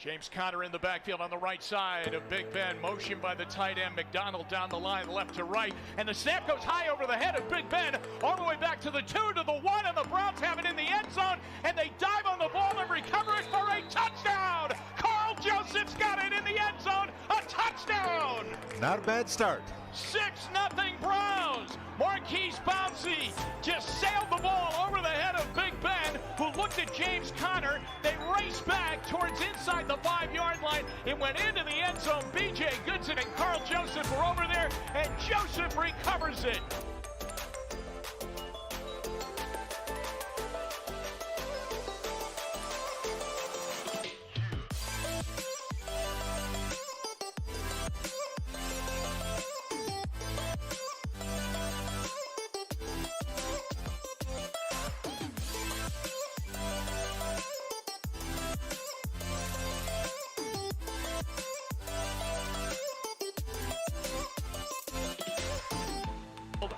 James Conner in the backfield on the right side of Big Ben. Motion by the tight end McDonald down the line left to right. And the snap goes high over the head of Big Ben all the way back to the 2 to the 1. And the Browns have it in the end zone. And they dive on the ball and recover it for a touchdown. Carl Joseph's got it in the end zone. A touchdown. Not a bad start. 6-0 Browns. MPiece just sailed the ball over the head of Big Ben, who looked at James Conner. They raced back towards inside the 5-yard line. It went into the end zone. B.J. Goodson and Carl Joseph were over there, and Joseph recovers it.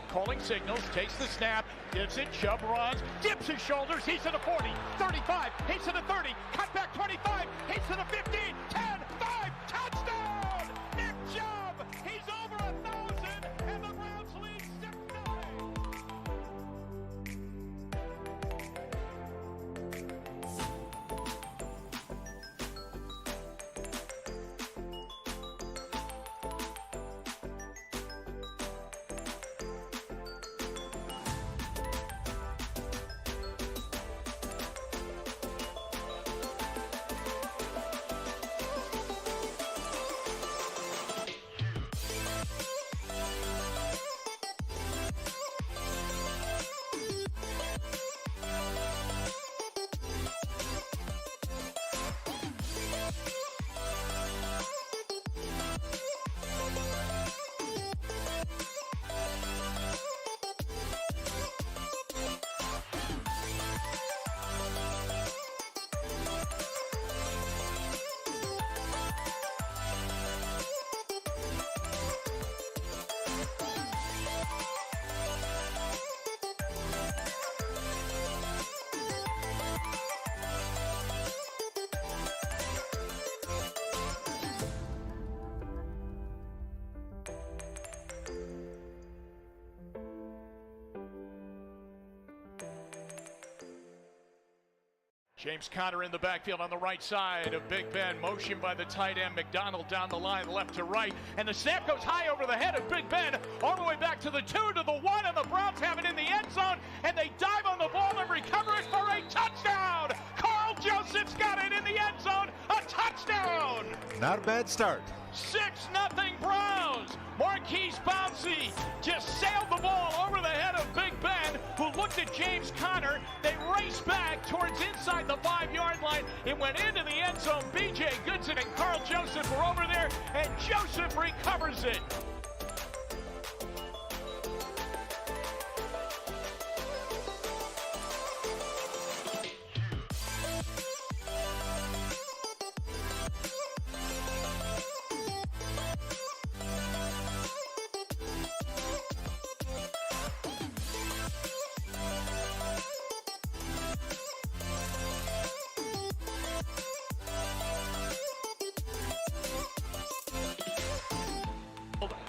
Calling signals, takes the snap, gives it, Chubb runs, dips his shoulders, he's to the 40, 35, he's to the 30, cut back 25, he's to the 15, 10, 5, touchdown! Nick Chubb, he's over 1,000, and the Browns lead 6-0. James Conner in the backfield on the right side of Big Ben. Motion by the tight end McDonald down the line left to right. And the snap goes high over the head of Big Ben all the way back to the 2 to the 1. And the Browns have it in the end zone. And they dive on the ball and recover it for a touchdown. Carl Joseph's got it in the end zone. A touchdown. Not a bad start. 6-0 Browns. MPiece just sailed the ball over the head of Big Ben, who looked at James Conner. They raced back towards inside the 5-yard line. It went into the end zone. B.J. Goodson and Carl Joseph were over there, and Joseph recovers it.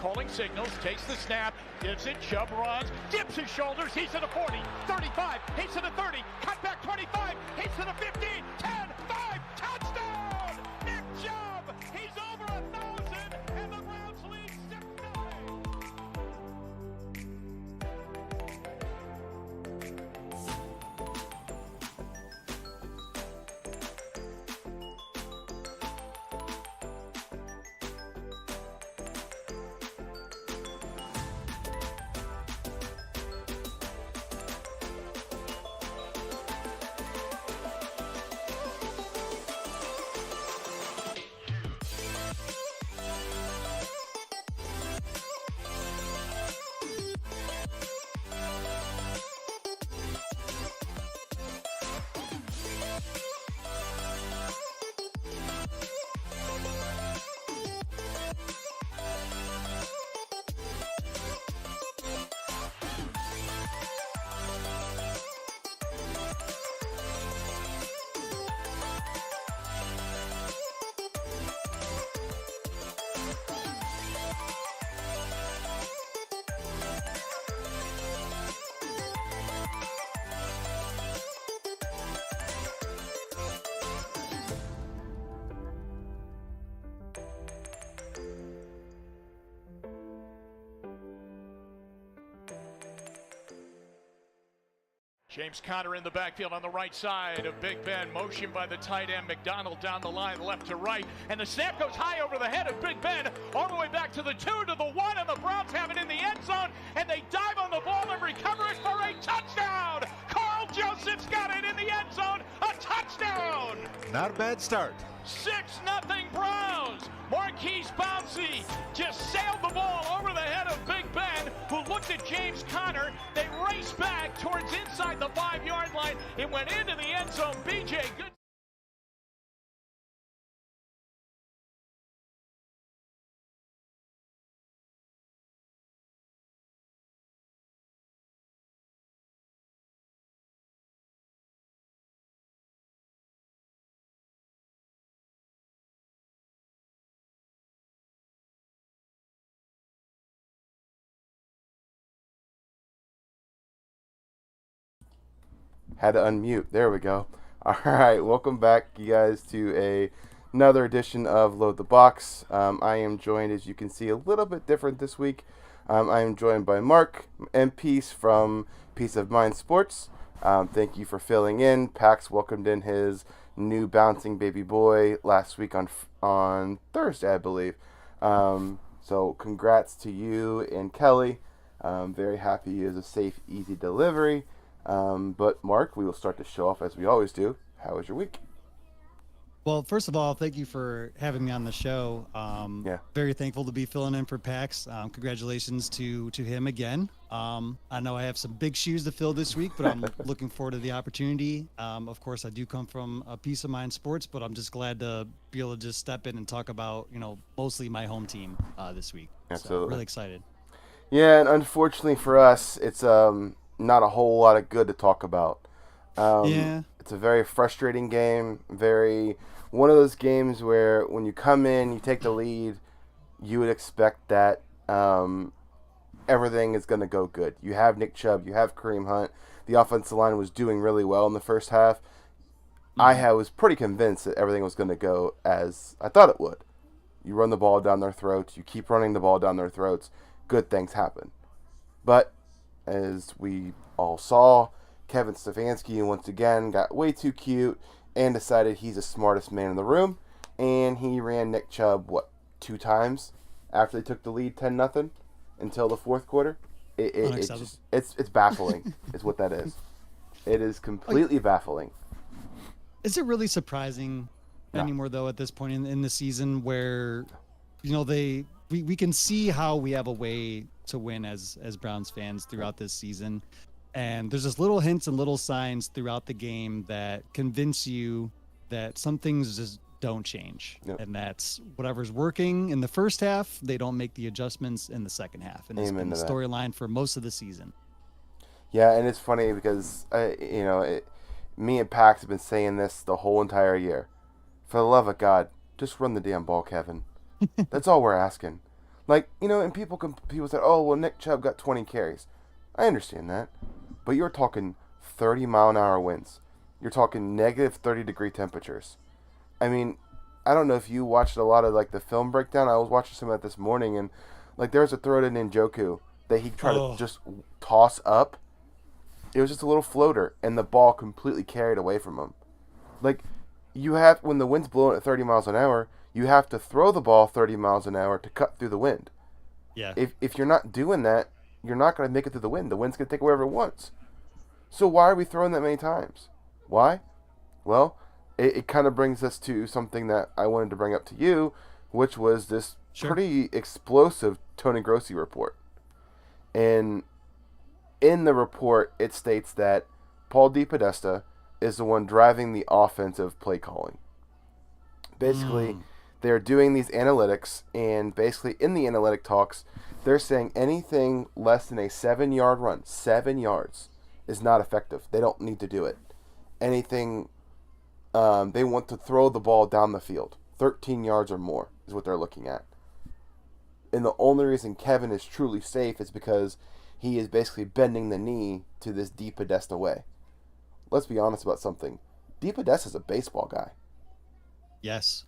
Calling signals, takes the snap, gives it, Chubb runs, dips his shoulders, he's to the 40, 35, he's to the 30, cut back 25, he's to the 15, 10, 5, touchdown! Nick Chubb, he's over 1,000, and the Browns lead 6-0. James Conner in the backfield on the right side of Big Ben. Motion by the tight end. McDonald down the line, left to right. And the snap goes high over the head of Big Ben, all the way back to the 2, to the 1, and the Browns have it in the end zone. And they dive on the ball and recover it for a touchdown. Carl Joseph's got it in the end zone. A touchdown. Not a bad start. 6-0 Browns. MPiece Bouncy just sailed the ball over the head of Big Ben, who looked at James Conner. They raced back towards inside the 5-yard line. It went into the end zone. BJ, good. Had to unmute. There we go. All right, welcome back, you guys, to another edition of Load the Box. I am joined, as you can see, a little bit different this week. I am joined by Mark, MPiece from Peace of Mind Sports. Thank you for filling in. Pax welcomed in his new bouncing baby boy last week on Thursday, I believe. So congrats to you and Kelly. Very happy it was a safe, easy delivery. But Mark, we will start the show off as we always do. How was your week? Well, first of all, thank you for having me on the show. Very thankful to be filling in for Pax. Congratulations to him again. I know I have some big shoes to fill this week, but I'm looking forward to the opportunity. Of course, I do come from a Peace of Mind Sports, but I'm just glad to be able to just step in and talk about, mostly my home team this week. Absolutely. So, really excited. Yeah, and unfortunately for us, it's not a whole lot of good to talk about. It's a very frustrating game, one of those games where when you come in, you take the lead, you would expect that everything is going to go good. You have Nick Chubb, you have Kareem Hunt. The offensive line was doing really well in the first half. I was pretty convinced that everything was going to go as I thought it would. You run the ball down their throats, you keep running the ball down their throats, good things happen. But as we all saw, Kevin Stefanski once again got way too cute and decided he's the smartest man in the room, and he ran Nick Chubb, 2 times after they took the lead 10-0 until the fourth quarter. It's baffling is what that is. It is completely baffling. Is it really surprising anymore, though, at this point in the season where, we can see how we have a way to win as Browns fans throughout this season, and there's just little hints and little signs throughout the game that convince you that some things just don't change. Yep. And that's whatever's working in the first half, they don't make the adjustments in the second half, and it's been the storyline for most of the season. Yeah, and it's funny because me and Pax have been saying this the whole entire year. For the love of God, just run the damn ball, Kevin. That's all we're asking. And people say, oh, well, Nick Chubb got 20 carries. I understand that. But you're talking 30-mile-an-hour winds. You're talking negative 30-degree temperatures. I mean, I don't know if you watched a lot of, the film breakdown. I was watching some of that this morning, and, there was a throw to Njoku that he tried to just toss up. It was just a little floater, and the ball completely carried away from him. When the wind's blowing at 30 miles an hour, you have to throw the ball 30 miles an hour to cut through the wind. Yeah. If you're not doing that, you're not going to make it through the wind. The wind's going to take wherever it wants. So why are we throwing that many times? Why? Well, it kind of brings us to something that I wanted to bring up to you, which was this pretty explosive Tony Grossi report. And in the report, it states that Paul DePodesta is the one driving the offensive play calling. Basically, they're doing these analytics, and basically in the analytic talks, they're saying anything less than a 7-yard run, 7 yards, is not effective. They don't need to do it. Anything, they want to throw the ball down the field. 13 yards or more is what they're looking at. And the only reason Kevin is truly safe is because he is basically bending the knee to this DePodesta way. Let's be honest about something. DePodesta is a baseball guy. Yes.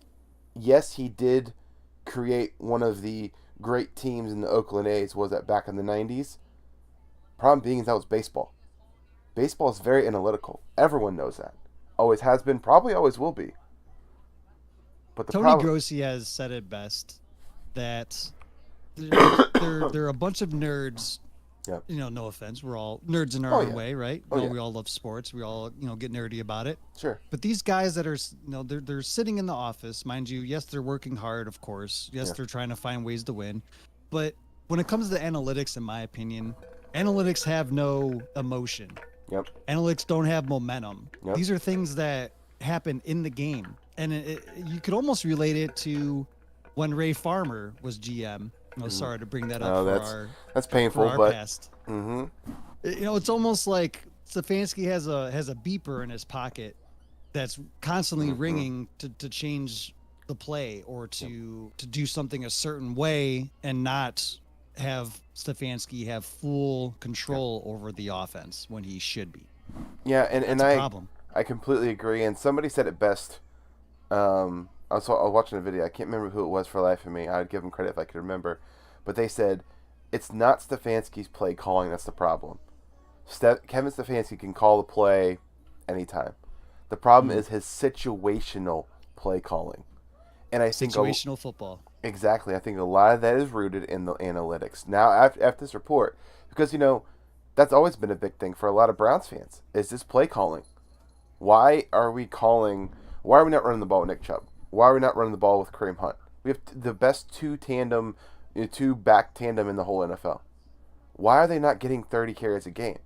Yes, he did create one of the great teams in the Oakland A's. Was that back in the 90s? Problem being is that was baseball. Baseball is very analytical. Everyone knows that. Always has been, probably always will be. But the Tony Grossi has said it best that they're a bunch of nerds. Yep. No offense, we're all nerds in our own way, right? Oh, yeah. We all love sports. We all, get nerdy about it. Sure. But these guys that are, they're sitting in the office, mind you. Yes, they're working hard, of course. Yes, they're trying to find ways to win. But when it comes to analytics, in my opinion, analytics have no emotion. Yep. Analytics don't have momentum. Yep. These are things that happen in the game. And you could almost relate it to when Ray Farmer was GM. Sorry to bring that up that's painful, for our but past. It's almost like Stefanski has a beeper in his pocket that's constantly ringing to change the play or to do something a certain way and not have Stefanski have full control over the offense when he should be. Yeah, and problem. I completely agree. And somebody said it best. I was watching a video. I can't remember who it was for the life of me. I'd give them credit if I could remember. But they said, it's not Stefanski's play calling that's the problem. Kevin Stefanski can call the play anytime. The problem is his situational play calling. And I think situational football. Exactly. I think a lot of that is rooted in the analytics. Now, after this report, because, that's always been a big thing for a lot of Browns fans, is this play calling. Why are we not running the ball with Nick Chubb? Why are we not running the ball with Kareem Hunt? We have the best two back tandem in the whole NFL. Why are they not getting 30 carries a game?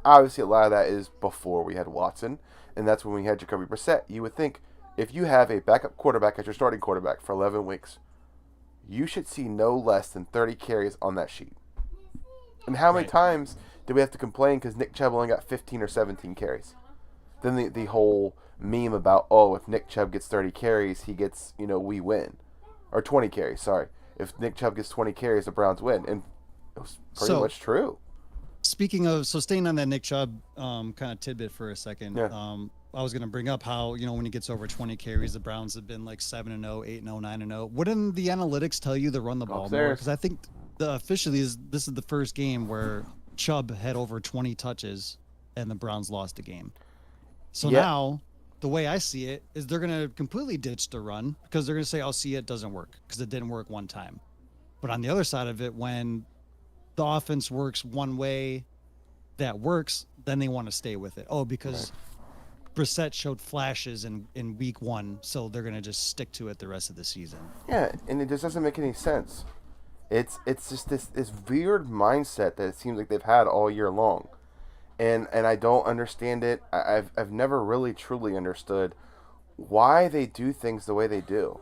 Obviously, a lot of that is before we had Watson, and that's when we had Jacoby Brissett. You would think if you have a backup quarterback as your starting quarterback for 11 weeks, you should see no less than 30 carries on that sheet. And how many times do we have to complain because Nick Chubb only got 15 or 17 carries? Then the whole meme about, if Nick Chubb gets 30 carries, he gets, we win. Or 20 carries, sorry. If Nick Chubb gets 20 carries, the Browns win. And it was pretty much true. Speaking of, staying on that Nick Chubb kind of tidbit for a second, I was going to bring up how, when he gets over 20 carries, the Browns have been like 7-0, 8-0, 9-0. Wouldn't the analytics tell you to run the ball more? Because I think officially this is the first game where Chubb had over 20 touches and the Browns lost a game. So now, the way I see it is they're going to completely ditch the run because they're going to say, it doesn't work because it didn't work one time. But on the other side of it, when the offense works one way that works, then they want to stay with it. Because Brissett showed flashes in week 1, so they're going to just stick to it the rest of the season. Yeah, and it just doesn't make any sense. It's just this weird mindset that it seems like they've had all year long. And I don't understand it. I've never really truly understood why they do things the way they do.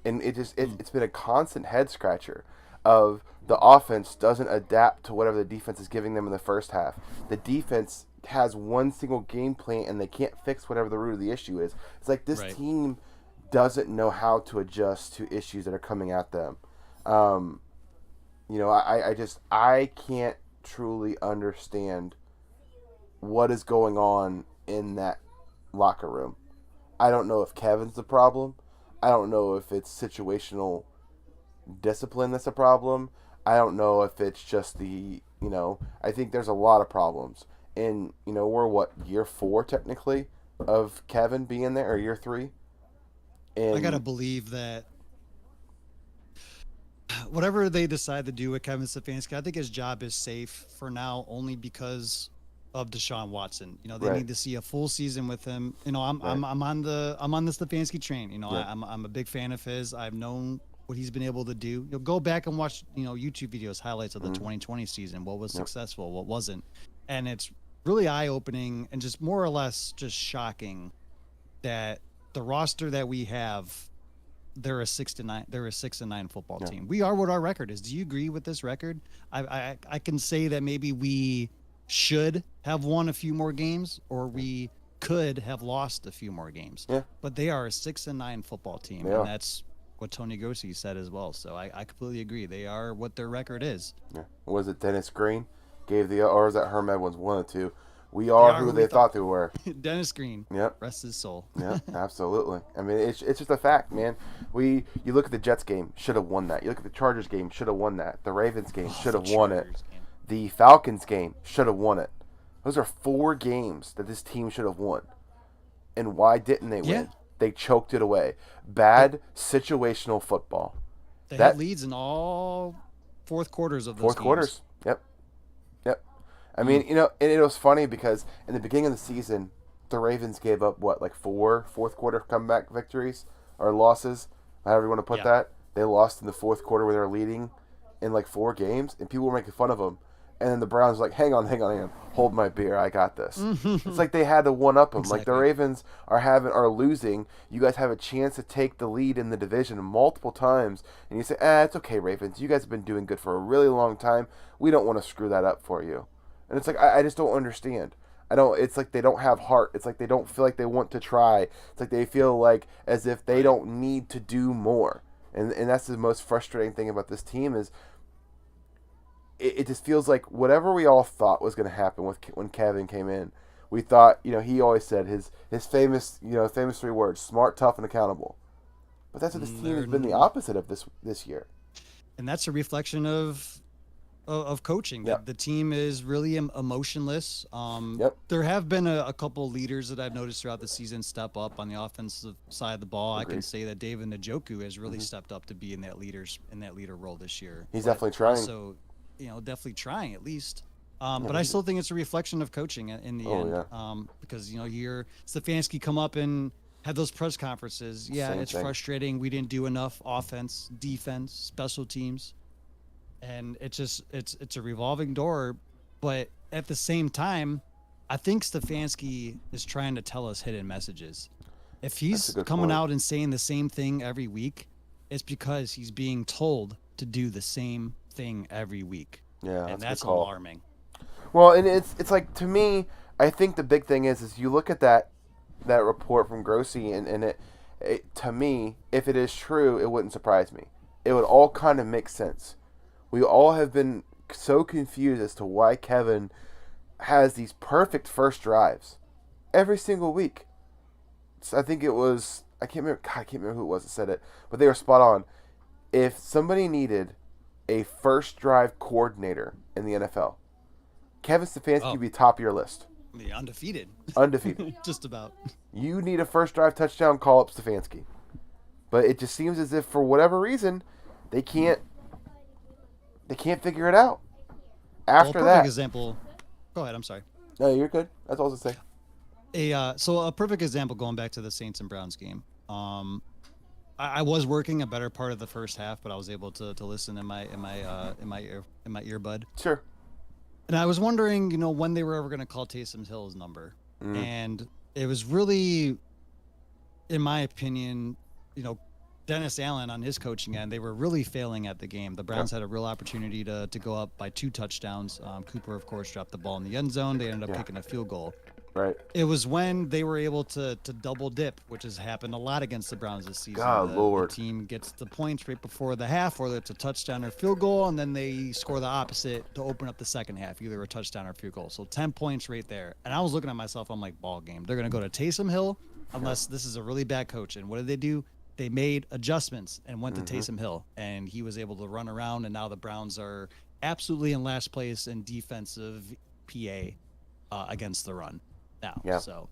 And it's been a constant head scratcher of the offense doesn't adapt to whatever the defense is giving them in the first half. The defense has one single game plan and they can't fix whatever the root of the issue is. It's like this team doesn't know how to adjust to issues that are coming at them. I can't truly understand what is going on in that locker room. I don't know if Kevin's the problem. I don't know if it's situational discipline that's a problem. I don't know if it's just I think there's a lot of problems. And, we're year 4 technically of Kevin being there, or year 3? And I got to believe that whatever they decide to do with Kevin Stefanski, I think his job is safe for now only because of Deshaun Watson. They need to see a full season with him. I'm on the Stefanski train. I'm a big fan of his. I've known what he's been able to do. You'll go back and watch, YouTube videos, highlights of the 2020 season. What was successful, what wasn't. And it's really eye-opening and just more or less just shocking that the roster that we have, they're a 6-9 football team. We are what our record is. Do you agree with this record? I can say that maybe we should have won a few more games, or we could have lost a few more games. Yeah. But they are a 6-9 football team, and that's what Tony Grossi said as well. So I completely agree. They are what their record is. Yeah. Was it Dennis Green gave or was that Herm Edwards? One or two. We are who they thought they were. Dennis Green. Yep. Rest his soul. Yeah, absolutely. I mean, it's just a fact, man. You look at the Jets game, should have won that. You look at the Chargers game, should have won that. The Ravens game should have won it. The Falcons game should have won it. Those are 4 games that this team should have won. And why didn't they Yeah. win? They choked it away. Bad situational football. They That- had leads in all fourth quarters of those Fourth games. quarters. Yep. I mean, and it was funny because in the beginning of the season, the Ravens gave up like 4 fourth quarter comeback victories or losses, however you want to put that. They lost in the fourth quarter where they were leading in like 4 games, and people were making fun of them. And then the Browns were like, hang on, hold my beer, I got this. It's like they had to one up them. Like the Ravens are losing. You guys have a chance to take the lead in the division multiple times, and you say, it's okay, Ravens. You guys have been doing good for a really long time. We don't want to screw that up for you. And it's like I just don't understand. It's like they don't have heart. It's like they don't feel like they want to try. It's like they feel like as if they don't need to do more. And that's the most frustrating thing about this team is it just feels like whatever we all thought was going to happen when Kevin came in, we thought, he always said his famous 3 words: smart, tough, and accountable. But that's what this team has been the opposite of this year. And that's a reflection of coaching. Yep. The team is really emotionless. There have been a couple leaders that I've noticed throughout the season step up on the offensive side of the ball. Agreed. I can say that David Njoku has really stepped up to be in that leader role this year. He's definitely trying. So, definitely trying at least. But I still think it's a reflection of coaching in the end. Yeah. Because you hear Stefanski come up and have those press conferences. Yeah, Same it's thing. frustrating. We didn't do enough offense, defense, special teams. And it's a revolving door, but at the same time, I think Stefanski is trying to tell us hidden messages. If he's coming point. out and saying the same thing every week, it's because he's being told to do the same thing every week. Yeah, and that's a that's good call. alarming. Well, and it's like, to me, I think the big thing is you look at that report from Grossi, and it to me, if it is true, it wouldn't surprise me. It would all kind of make sense. We all have been so confused as to why Kevin has these perfect first drives every single week. So I think it was, I can't remember who it was that said it, but they were spot on. If somebody needed a first drive coordinator in the NFL, Kevin Stefanski would be top of your list. The undefeated. Undefeated. Just about. You need a first drive touchdown, call up Stefanski. But it just seems as if for whatever reason they can't figure it out. After perfect that, example. Go ahead. I'm sorry. no, you're good. That's all I was gonna say. So a perfect example going back to the Saints and Browns game. I was working a better part of the first half, but I was able to listen in my earbud. Sure. And I was wondering, when they were ever going to call Taysom Hill's number. And it was really, in my opinion, Dennis Allen on his coaching end, they were really failing at the game. The Browns had a real opportunity to go up by 2 touchdowns. Cooper, of course, dropped the ball in the end zone. They ended up kicking a field goal. Right. It was when they were able to double dip, which has happened a lot against the Browns this season. God, Lord. The team gets the points right before the half, whether it's a touchdown or field goal, and then they score the opposite to open up the second half, either a touchdown or field goal. So 10 points right there. And I was looking at myself, I'm like, ball game. They're going to go to Taysom Hill unless this is a really bad coach. And what did they do? They made adjustments and went to Taysom Hill, and he was able to run around, and now the Browns are absolutely in last place in defensive PA against the run now. Yeah. So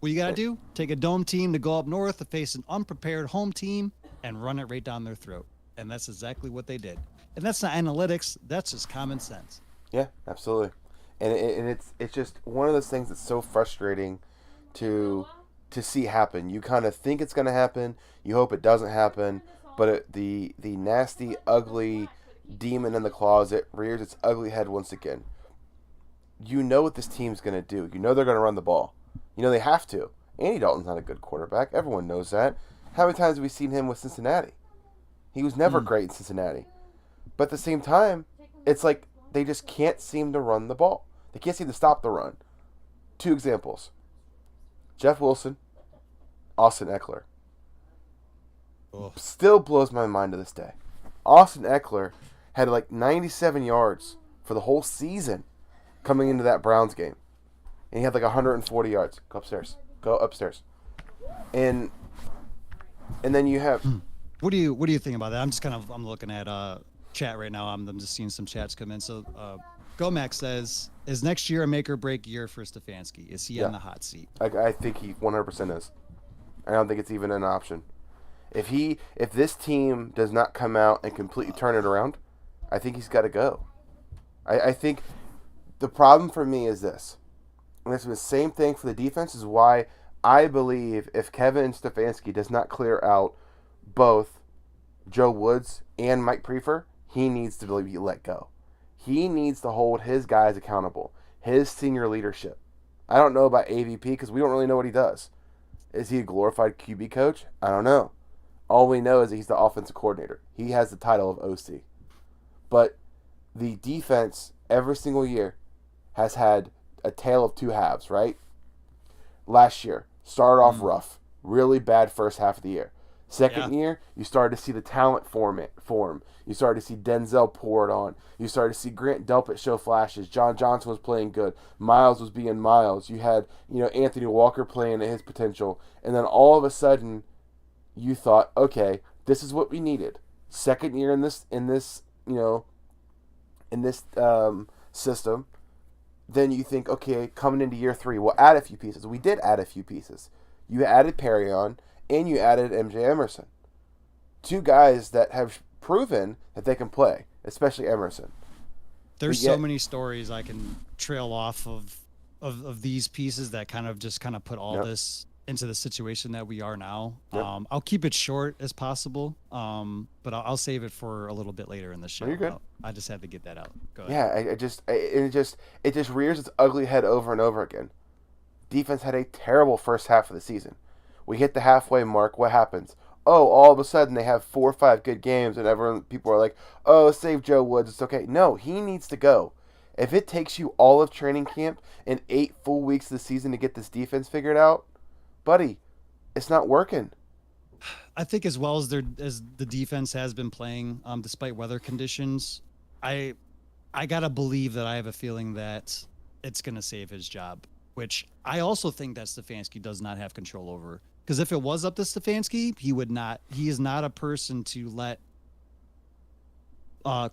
what you got to do, take a dome team to go up north to face an unprepared home team and run it right down their throat. And that's exactly what they did. And that's not analytics. That's just common sense. Yeah, absolutely. And it's just one of those things that's so frustrating to see happen. You kind of think it's going to happen. You hope it doesn't happen. But the nasty, ugly demon in the closet rears its ugly head once again. You know what this team's going to do. You know they're going to run the ball. You know they have to. Andy Dalton's not a good quarterback. Everyone knows that. How many times have we seen him with Cincinnati? He was never great in Cincinnati. But at the same time, it's like they just can't seem to run the ball. They can't seem to stop the run. 2 examples. Jeff Wilson, Austin Eckler. Still blows my mind to this day. Austin Eckler had like 97 yards for the whole season coming into that Browns game. And he had like 140 yards. Go upstairs. And then you have... What do you think about that? I'm looking at chat right now. I'm just seeing some chats come in. So Gomack says, "Is next year a make or break year for Stefanski? Is he on the hot seat?" I think he 100% is. I don't think it's even an option. If this team does not come out and completely turn it around, I think he's got to go. I think the problem for me is this, and it's the same thing for the defense, is why I believe if Kevin Stefanski does not clear out both Joe Woods and Mike Prefer, he needs to be let go. He needs to hold his guys accountable, his senior leadership. I don't know about AVP because we don't really know what he does. Is he a glorified QB coach? I don't know. All we know is that he's the offensive coordinator. He has the title of OC. But the defense every single year has had a tale of two halves, right? Last year, started off rough. Really bad first half of the year. Second year, you started to see the talent form. You started to see Denzel pour it on. You started to see Grant Delpit show flashes. John Johnson was playing good. Miles was being Miles. You had, Anthony Walker playing at his potential. And then all of a sudden, you thought, okay, this is what we needed. Second year in this system. Then you think, okay, coming into year 3, we'll add a few pieces. We did add a few pieces. You added Perry on, and you added MJ Emerson. 2 guys that have proven that they can play, especially Emerson. There's so many stories I can trail off of these pieces that kind of put all this into the situation that we are now. Yep. I'll keep it short as possible, but I'll save it for a little bit later in the show. You're good. I just had to get that out. Go ahead. Yeah, it just rears its ugly head over and over again. Defense had a terrible first half of the season. We hit the halfway mark. What happens? Oh, all of a sudden they have 4 or 5 good games, and people are like, "Oh, save Joe Woods. It's okay." No, he needs to go. If it takes you all of training camp and 8 full weeks of the season to get this defense figured out, buddy, it's not working. I think as well as the defense has been playing, despite weather conditions, I gotta believe that I have a feeling that it's gonna save his job, which I also think that Stefanski does not have control over. Because if it was up to Stefanski, he is not a person to let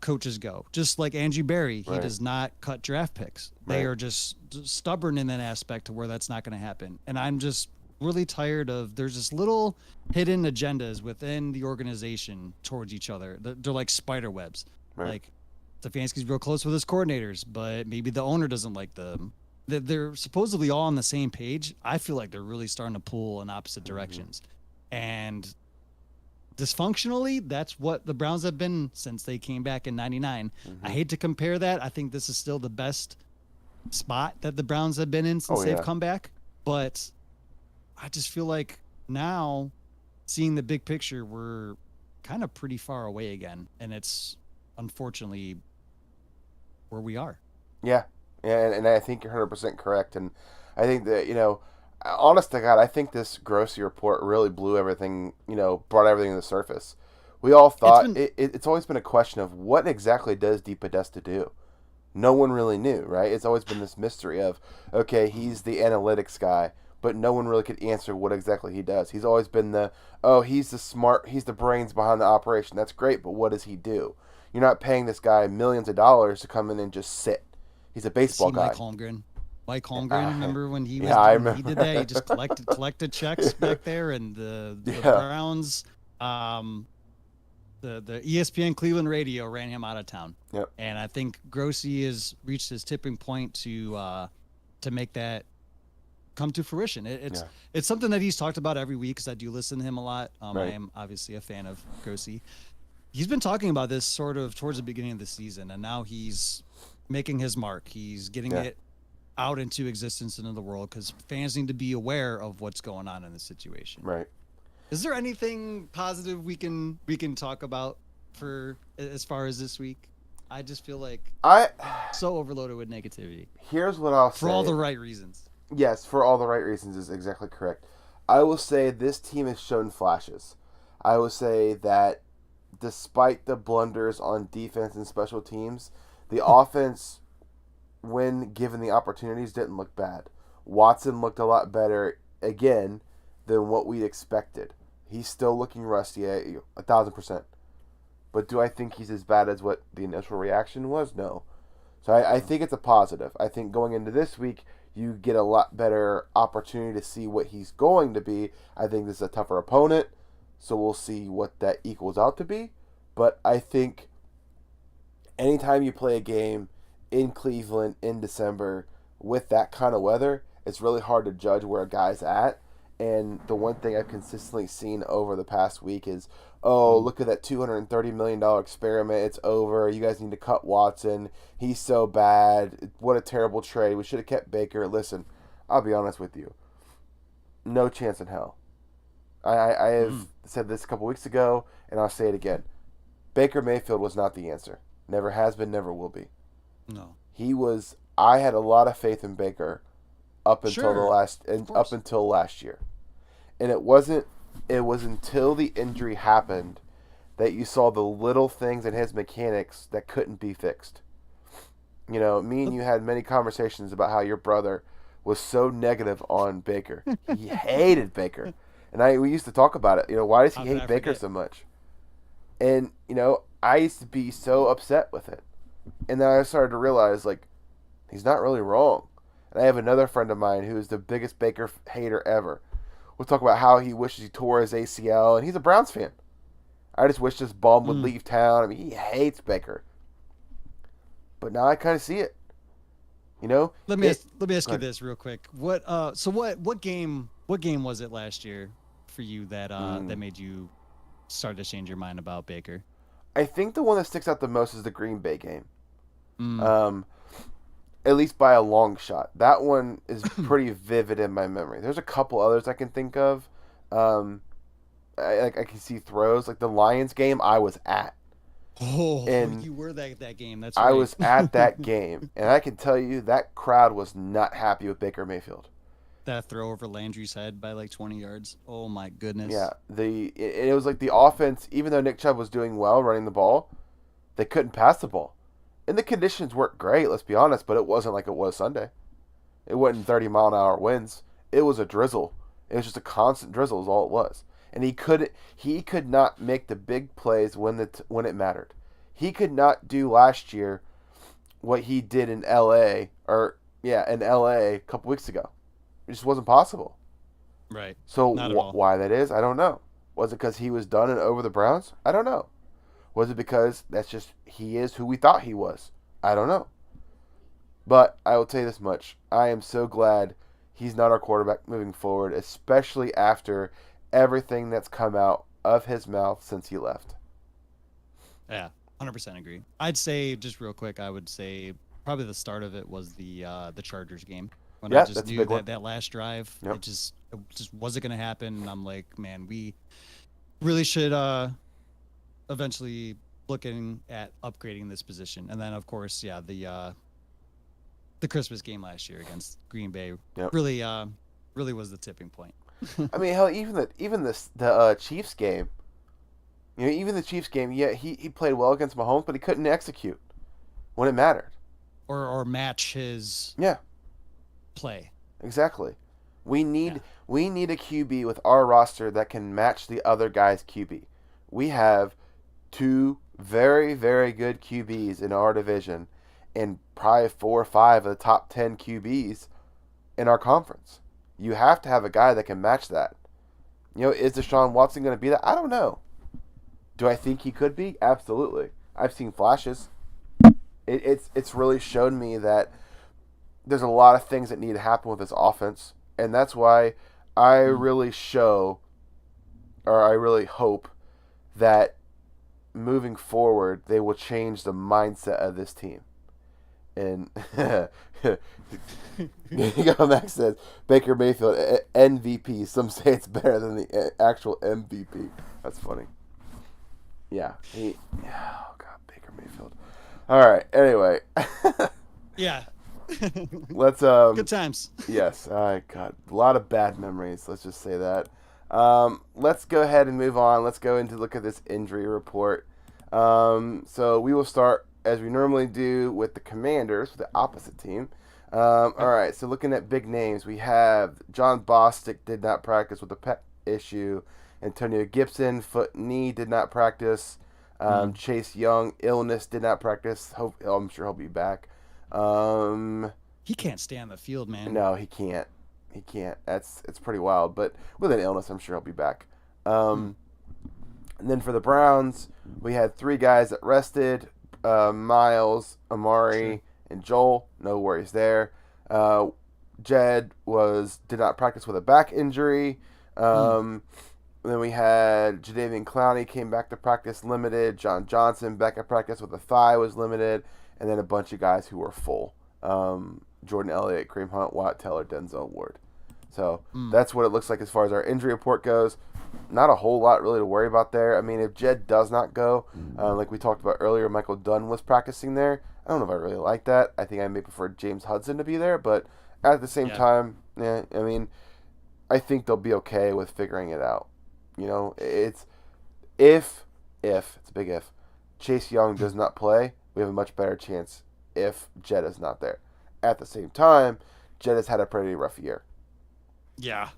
coaches go. Just like Angie Berry, he does not cut draft picks. They are just stubborn in that aspect to where that's not going to happen. And I'm just really tired of, there's just little hidden agendas within the organization towards each other. They're like spider webs. Right. Like Stefanski's real close with his coordinators, but maybe the owner doesn't like them. They're supposedly all on the same page. I feel like they're really starting to pull in opposite directions. And dysfunctionally, that's what the Browns have been since they came back in 99. I hate to compare that. I think this is still the best spot that the Browns have been in since they've come back. But I just feel like now, seeing the big picture, we're kind of pretty far away again. And it's unfortunately where we are. Yeah. And I think you're 100% correct. And I think that, honest to God, I think this Grossi report really blew everything, brought everything to the surface. We all thought, it's always been a question of what exactly does DePodesta do? No one really knew, right? It's always been this mystery of, okay, he's the analytics guy, but no one really could answer what exactly he does. He's always been he's the brains behind the operation. That's great, but what does he do? You're not paying this guy millions of dollars to come in and just sit. He's a baseball guy. Mike Holmgren, remember when he was he did that? He just collected checks back there, and the Browns, the ESPN Cleveland radio ran him out of town. Yep. And I think Grossi has reached his tipping point to make that come to fruition. It's something that he's talked about every week because I do listen to him a lot. I am obviously a fan of Grossi. He's been talking about this sort of towards the beginning of the season, and now he's making his mark. He's getting it out into existence into the world because fans need to be aware of what's going on in the situation. Right. Is there anything positive we can talk about for as far as this week? I just feel like so overloaded with negativity. Here's what I'll say. For all the right reasons. Yes, for all the right reasons is exactly correct. I will say this team has shown flashes. I will say that despite the blunders on defense and special teams, the offense, when given the opportunities, didn't look bad. Watson looked a lot better, again, than what we expected. He's still looking rusty, 1,000%. But do I think he's as bad as what the initial reaction was? No. So I think it's a positive. I think going into this week, you get a lot better opportunity to see what he's going to be. I think this is a tougher opponent, so we'll see what that equals out to be. But I think anytime you play a game in Cleveland in December with that kind of weather, it's really hard to judge where a guy's at. And the one thing I've consistently seen over the past week is, oh, look at that $230 million experiment. It's over. You guys need to cut Watson. He's so bad. What a terrible trade. We should have kept Baker. Listen, I'll be honest with you. No chance in hell. I have said this a couple weeks ago, and I'll say it again. Baker Mayfield was not the answer. Never has been, never will be. No. I had a lot of faith in Baker up until up until last year. And it was until the injury happened that you saw the little things in his mechanics that couldn't be fixed. You know, me and you had many conversations about how your brother was so negative on Baker. He hated Baker. And we used to talk about it. You know, why does he hate Baker so much? And, you know, I used to be so upset with it. And then I started to realize, like, he's not really wrong. And I have another friend of mine who is the biggest Baker hater ever. We'll talk about how he wishes he tore his ACL, and he's a Browns fan. I just wish this bum would leave town. I mean, he hates Baker. But now I kind of see it. You know? Let me ask you this real quick. What game was it last year for you that that made you start to change your mind about Baker? I think the one that sticks out the most is the Green Bay game. At least by a long shot. That one is pretty vivid in my memory. There's a couple others I can think of. I can see throws. Like the Lions game I was at. Oh, and you were that game. That's right. I was at that game. And I can tell you that crowd was not happy with Baker Mayfield. That throw over Landry's head by like 20 yards. Oh, my goodness. Yeah. It was like the offense, even though Nick Chubb was doing well running the ball, they couldn't pass the ball. And the conditions weren't great, let's be honest, but it wasn't like it was Sunday. It wasn't 30-mile-an-hour winds. It was a drizzle. It was just a constant drizzle is all it was. And he could not make the big plays when it mattered. He could not do last year what he did in LA a couple weeks ago. It just wasn't possible. Right. So why that is, I don't know. Was it because he was done and over the Browns? I don't know. Was it because that's just he is who we thought he was? I don't know. But I will tell you this much. I am so glad he's not our quarterback moving forward, especially after everything that's come out of his mouth since he left. Yeah, 100% agree. I'd say, just real quick, I would say probably the start of it was the Chargers game. When I just knew that last drive, it just wasn't going to happen. And I'm like, man, we really should eventually looking at upgrading this position. And then of course, the Christmas game last year against Green Bay really was the tipping point. I mean, hell, even the Chiefs game. You know, even the Chiefs game, he played well against Mahomes, but he couldn't execute when it mattered. Or match his play. Exactly. We need a QB with our roster that can match the other guy's QB. We have two very, very good QBs in our division and probably 4 or 5 of the top 10 QBs in our conference. You have to have a guy that can match that. You know, is Deshaun Watson going to be that? I don't know. Do I think he could be? Absolutely. I've seen flashes. It's really shown me that there's a lot of things that need to happen with this offense, and that's why I really hope that moving forward, they will change the mindset of this team. And Max says Baker Mayfield MVP. Some say it's better than the actual MVP. That's funny. Yeah. Oh God, Baker Mayfield. All right. Anyway. Yeah. Let's good times. Yes. God, a lot of bad memories. Let's just say that. Let's go ahead and move on. Let's go into look at this injury report. So we will start as we normally do with the Commanders, the opposite team. All right. So looking at big names, we have John Bostic did not practice with a pec issue. Antonio Gibson, foot, knee, did not practice. Chase Young, illness, did not practice. I'm sure he'll be back. He can't stay on the field, man. No, he can't. He can't. It's pretty wild. But with an illness, I'm sure he'll be back. And then for the Browns, we had 3 guys that rested: Miles, Amari, and Joel. No worries there. Jed did not practice with a back injury. Then we had Jadeveon Clowney came back to practice limited. John Johnson back at practice with a thigh was limited. And then a bunch of guys who were full. Jordan Elliott, Kareem Hunt, Watt Teller, Denzel Ward. So that's what it looks like as far as our injury report goes. Not a whole lot really to worry about there. I mean, if Jed does not go, like we talked about earlier, Michael Dunn was practicing there. I don't know if I really like that. I think I may prefer James Hudson to be there. But at the same time, I mean, I think they'll be okay with figuring it out. You know, it's if it's a big if, Chase Young does not play, we have a much better chance if Jed is not there. At the same time, Jed has had a pretty rough year. Yeah.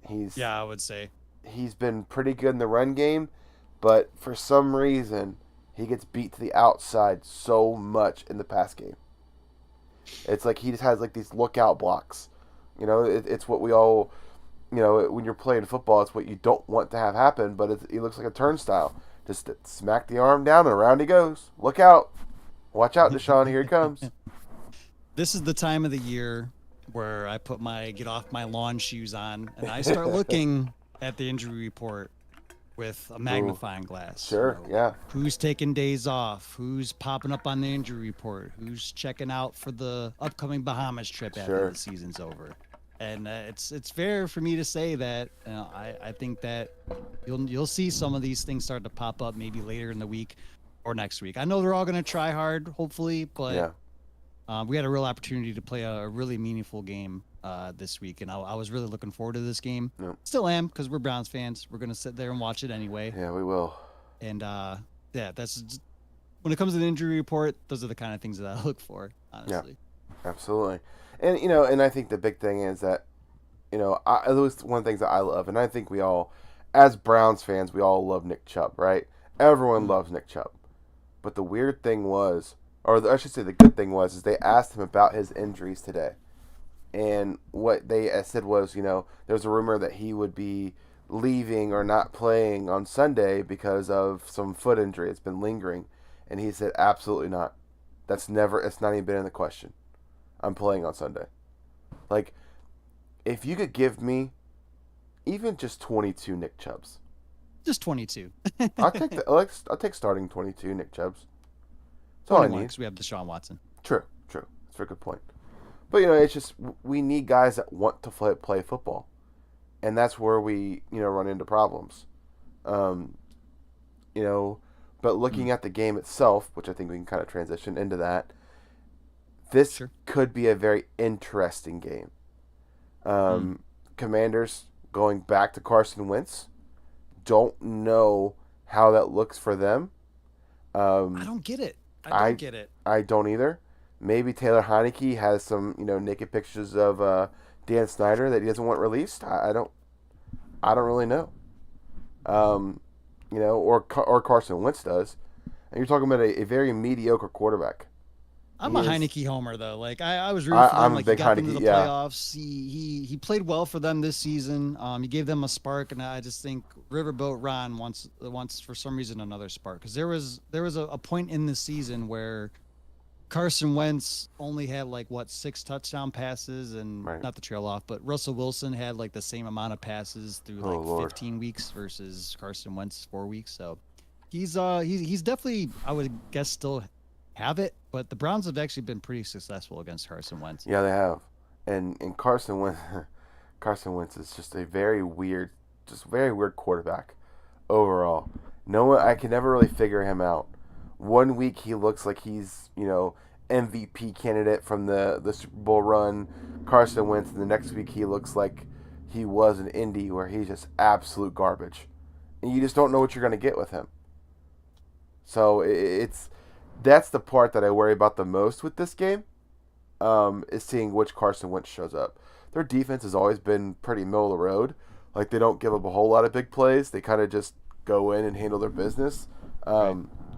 I would say. He's been pretty good in the run game, but for some reason, he gets beat to the outside so much in the pass game. It's like he just has like these lookout blocks. You know, it's what we all... You know, when you're playing football, it's what you don't want to have happen, but he looks like a turnstile. Just smack the arm down and around he goes. Look out. Watch out, Deshaun. Here he comes. This is the time of the year where I put my get off my lawn shoes on and I start looking at the injury report with a magnifying glass. Sure, yeah. Who's taking days off? Who's popping up on the injury report? Who's checking out for the upcoming Bahamas trip after the season's over? And it's fair for me to say that I think that you'll see some of these things start to pop up maybe later in the week or next week. I know they're all going to try hard, hopefully, but we had a real opportunity to play a really meaningful game this week, and I was really looking forward to this game. Yep. Still am, because we're Browns fans. We're going to sit there and watch it anyway. Yeah, we will. And that's just, when it comes to the injury report, those are the kind of things that I look for, honestly. Yeah, absolutely. And, you know, and I think the big thing is that, you know, at least one of the things that I love, and I think we all, as Browns fans, we all love Nick Chubb, right? Everyone loves Nick Chubb. But the weird thing was, or I should say the good thing was, is they asked him about his injuries today. And what they said was, you know, there's a rumor that he would be leaving or not playing on Sunday because of some foot injury. It's been lingering. And he said, absolutely not. It's not even been in the question. I'm playing on Sunday. Like, if you could give me even just 22 Nick Chubbs. Just 22. I'll take starting 22 Nick Chubbs. That's all I need. Because we have Deshaun Watson. True. That's a very good point. But, you know, it's just we need guys that want to play football. And that's where we, you know, run into problems. You know, but looking at the game itself, which I think we can kind of transition into that, this could be a very interesting game. Commanders going back to Carson Wentz. Don't know how that looks for them. I don't get it. I get it. I don't either. Maybe Taylor Heineke has some, you know, naked pictures of Dan Snyder that he doesn't want released. I don't really know. You know, or Carson Wentz does. And you're talking about a very mediocre quarterback. I'm a Heineke homer, though. Like I was rooting for them. Like, he got them to the playoffs. He played well for them this season. He gave them a spark, and I just think Riverboat Ron wants for some reason another spark. Because there was a point in the season where Carson Wentz only had 6 touchdown passes, and not to trail off, but Russell Wilson had the same amount of passes through 15 weeks versus Carson Wentz 4 weeks. So he's definitely, I would guess, still have it, but the Browns have actually been pretty successful against Carson Wentz. Yeah, they have. And Carson Wentz is just a very weird quarterback overall. I can never really figure him out. One week he looks like he's, you know, MVP candidate from the Super Bowl run, Carson Wentz, and the next week he looks like he was in Indy, where he's just absolute garbage. And you just don't know what you're going to get with him. So that's the part that I worry about the most with this game, is seeing which Carson Wentz shows up. Their defense has always been pretty middle of the road. Like, they don't give up a whole lot of big plays. They kind of just go in and handle their business.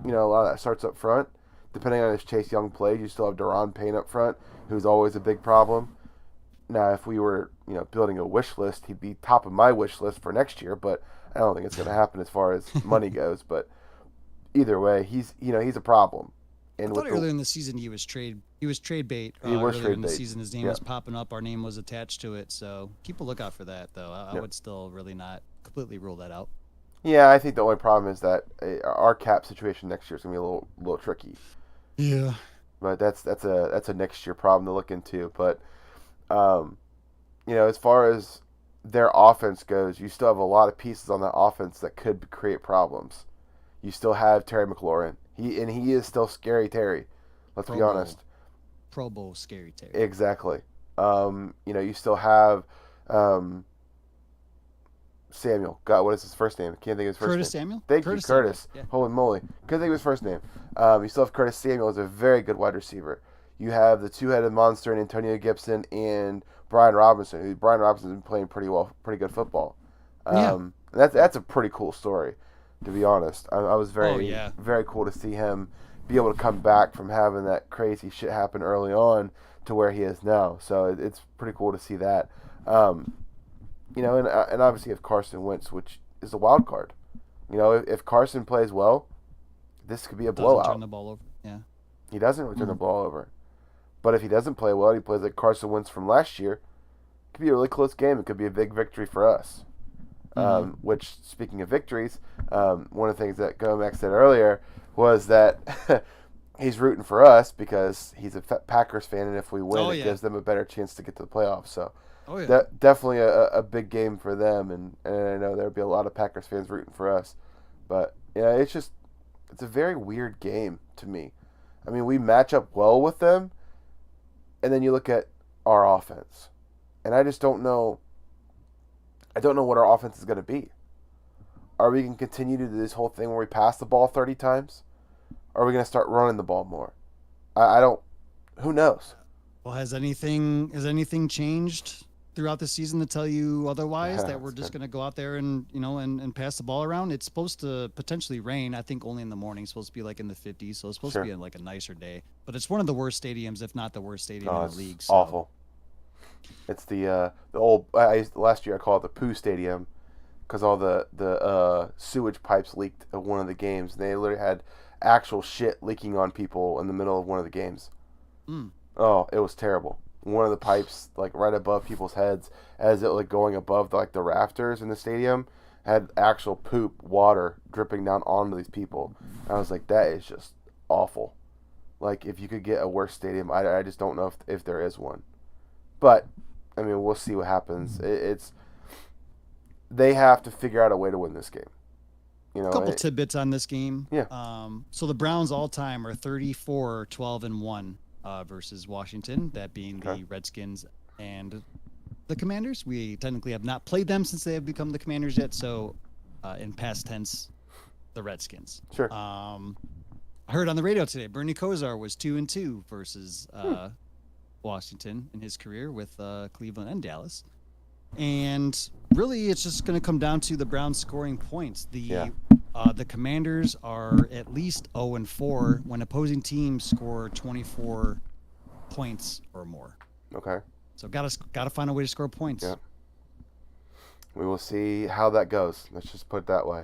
You know, a lot of that starts up front. depending on if Chase Young plays, you still have Deron Payne up front, who's always a big problem. Now, if we were, building a wish list, he'd be top of my wish list for next year, but I don't think it's going to happen as far as money goes. But either way, he's a problem. And I thought earlier in the season he was trade bait. He was trade earlier in the bait. season, his name was popping up. Our name was attached to it, so keep a lookout for that. Though I would still really not completely rule that out. Yeah, I think the only problem is that our cap situation next year is going to be a little tricky. Yeah, but that's a next year problem to look into. But as far as their offense goes, you still have a lot of pieces on that offense that could create problems. You still have Terry McLaurin. He is still Scary Terry. Let's be honest. Pro Bowl Scary Terry. Exactly. You still have Samuel. God, what is his first name? I can't think of his first name. Curtis Samuel? Thank you, Curtis. Yeah. Holy moly. Couldn't think of his first name. You still have Curtis Samuel as a very good wide receiver. You have the two-headed monster in Antonio Gibson and Brian Robinson. Brian Robinson's been playing pretty good football. That's a pretty cool story, to be honest. I was very cool to see him be able to come back from having that crazy shit happen early on to where he is now. So it's pretty cool to see that. And obviously if Carson Wentz, which is a wild card. If Carson plays well, this could be a blowout. Doesn't turn the ball over. Yeah. He doesn't return the ball over. But if he doesn't play well, he plays like Carson Wentz from last year, it could be a really close game. It could be a big victory for us. Which, speaking of victories, one of the things that Gomax said earlier was that he's rooting for us because he's a Packers fan, and if we win, it gives them a better chance to get to the playoffs. So definitely a big game for them, and I know there'll be a lot of Packers fans rooting for us. But it's a very weird game to me. I mean, we match up well with them, and then you look at our offense, and I just don't know. I don't know what our offense is going to be. Are we going to continue to do this whole thing where we pass the ball 30 times? Or are we going to start running the ball more? I don't. Who knows? Well, has anything changed throughout the season to tell you otherwise? That we're just going to go out there and and pass the ball around? It's supposed to potentially rain. I think only in the morning. It's supposed to be like in the 50s, so it's supposed to be like a nicer day. But it's one of the worst stadiums, if not the worst stadium in the league. So. Awful. It's the old. Last year I called it the poo stadium because all the sewage pipes leaked at one of the games. And they literally had actual shit leaking on people in the middle of one of the games. Oh, it was terrible. One of the pipes, like right above people's heads, as it like going above the rafters in the stadium, had actual poop water dripping down onto these people. I was like, that is just awful. Like, if you could get a worse stadium, I just don't know if there is one. But I mean, we'll see what happens. They have to figure out a way to win this game. A couple tidbits on this game. Yeah. So the Browns all time are 34-12-1 versus Washington, that being the Redskins and the Commanders. We technically have not played them since they have become the Commanders yet. So in past tense, the Redskins. Sure. I heard on the radio today, Bernie Kosar was 2-2 versus Washington in his career with Cleveland and Dallas. And really, it's just going to come down to the Browns scoring points. The Commanders are at least 0-4 when opposing teams score 24 points or more. Okay. So gotta find a way to score points. Yeah. We will see how that goes. Let's just put it that way.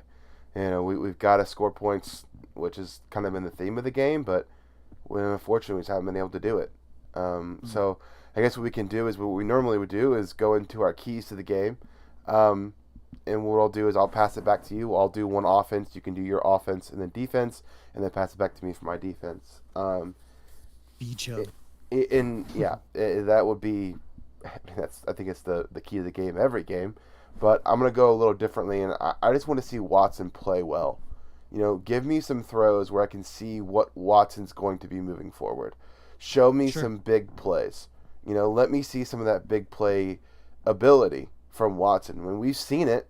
We've got to score points, which has kind of been the theme of the game, but unfortunately we just haven't been able to do it. So I guess what we can do is what we normally would do is go into our keys to the game. And what I'll do is I'll pass it back to you. I'll do one offense. You can do your offense and then defense, and then pass it back to me for my defense. That would be. I think it's the key to the game every game. But I'm gonna go a little differently, and I just want to see Watson play well. Give me some throws where I can see what Watson's going to be moving forward. Show me some big plays. Let me see some of that big play ability from Watson. When we've seen it,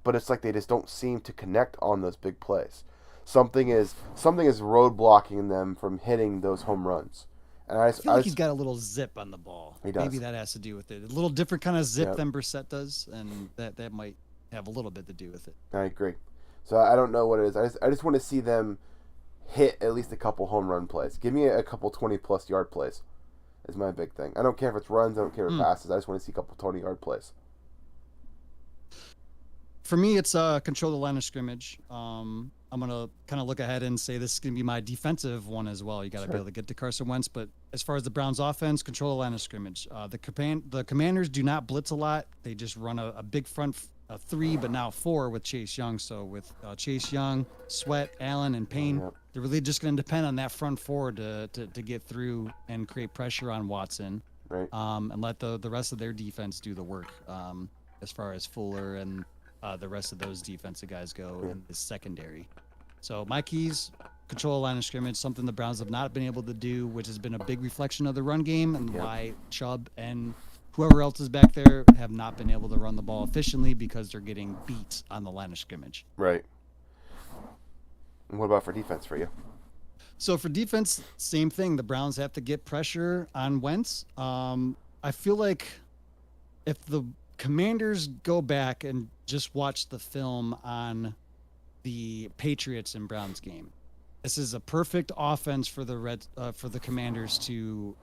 but it's like they just don't seem to connect on those big plays. Something is roadblocking them from hitting those home runs. And I feel like he's got a little zip on the ball. He does. Maybe that has to do with it. A little different kind of zip than Brissett does, and that might have a little bit to do with it. I agree. So I don't know what it is. I just want to see them hit at least a couple home run plays. Give me a couple 20-plus yard plays is my big thing. I don't care if it's runs. I don't care if it's passes. I just want to see a couple 20-yard plays. For me, it's control the line of scrimmage. I'm going to kind of look ahead and say this is going to be my defensive one as well. You got to be able to get to Carson Wentz. But as far as the Browns offense, control the line of scrimmage. The Commanders do not blitz a lot. They just run a big front three, but now four with Chase Young. So with Chase Young, Sweat, Allen, and Payne, they're really just going to depend on that front four to get through and create pressure on Watson. Right. And let the rest of their defense do the work as far as Fuller and the rest of those defensive guys go in the secondary. So my keys, control the line of scrimmage, something the Browns have not been able to do, which has been a big reflection of the run game and why Chubb and whoever else is back there have not been able to run the ball efficiently because they're getting beat on the line of scrimmage. Right. And what about for defense for you? So for defense, same thing. The Browns have to get pressure on Wentz. I feel like if the Commanders go back and just watch the film on the Patriots and Browns game, this is a perfect offense for the Commanders to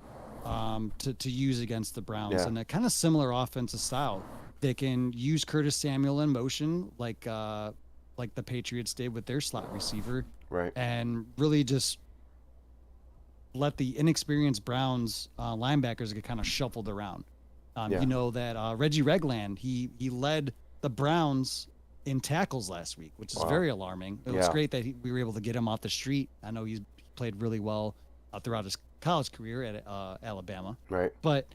use against the Browns, and a kind of similar offensive style. They can use Curtis Samuel in motion like the Patriots did with their slot receiver, right? And really just let the inexperienced Browns linebackers get kind of shuffled around. You know that Reggie Regland, he led the Browns in tackles last week, which is very alarming. It was great that we were able to get him off the street. I know he played really well throughout his college career at Alabama. Right. But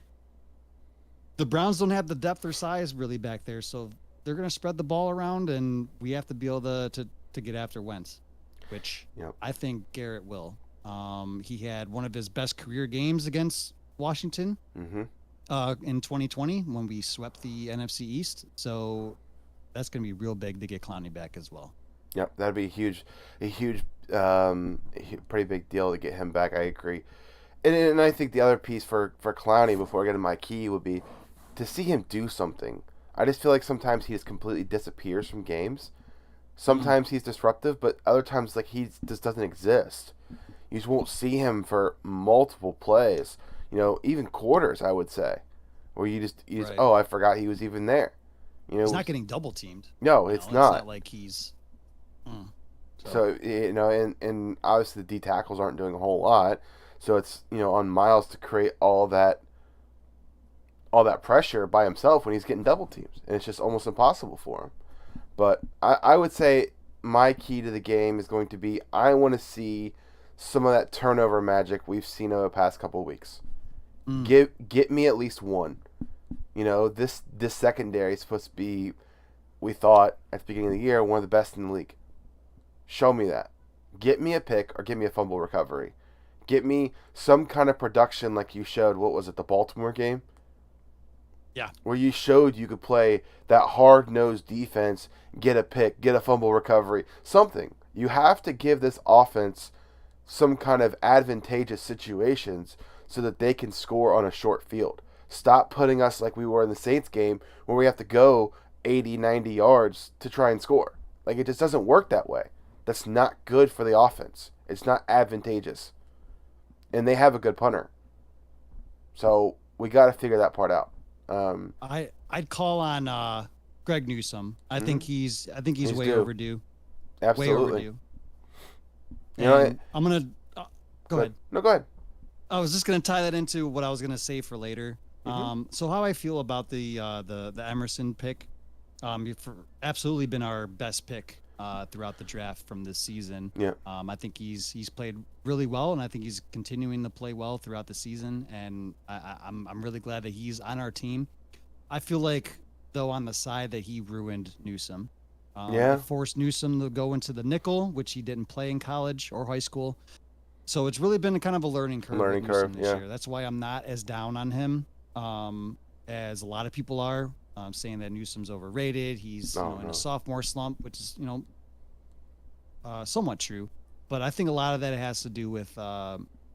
the Browns don't have the depth or size really back there, so they're going to spread the ball around, and we have to be able to get after Wentz, which I think Garrett will. He had one of his best career games against Washington. In 2020 when we swept the NFC East. So that's going to be real big to get Clowney back as well. Yep, that'd be a huge, pretty big deal to get him back. I agree. And I think the other piece for Clowney before I get to my key would be to see him do something. I just feel like sometimes he just completely disappears from games. Sometimes he's disruptive, but other times like he just doesn't exist. You just won't see him for multiple plays. Even quarters, I would say, where you just oh, I forgot he was even there. He's not getting double teamed. No, it's not. It's not like he's. So and obviously the D tackles aren't doing a whole lot, so it's on Miles to create all that pressure by himself when he's getting double teams, and it's just almost impossible for him. But I would say my key to the game is going to be I want to see some of that turnover magic we've seen over the past couple of weeks. Get me at least one. This secondary is supposed to be, we thought at the beginning of the year, one of the best in the league. Show me that. Get me a pick or give me a fumble recovery. Get me some kind of production like you showed, what was it, the Baltimore game? Yeah. Where you showed you could play that hard-nosed defense, get a pick, get a fumble recovery, something. You have to give this offense some kind of advantageous situations so that they can score on a short field. Stop putting us like we were in the Saints game where we have to go 80, 90 yards to try and score. Like, it just doesn't work that way. That's not good for the offense. It's not advantageous. And they have a good punter. So we got to figure that part out. I'd call on Greg Newsome. I think he's way due. Overdue. Absolutely. Way overdue. I'm gonna go ahead. No, go ahead. I was just gonna tie that into what I was gonna say for later. So how I feel about the Emerson pick. You've absolutely been our best pick throughout the draft from this season. Yeah. I think he's played really well, and I think he's continuing to play well throughout the season. And I'm really glad that he's on our team. I feel like though on the side that he ruined Newsome. Forced Newsome to go into the nickel, which he didn't play in college or high school. So it's really been kind of a learning curve this year. That's why I'm not as down on him as a lot of people are, saying that Newsome's overrated. He's in a sophomore slump, which is somewhat true. But I think a lot of that has to do with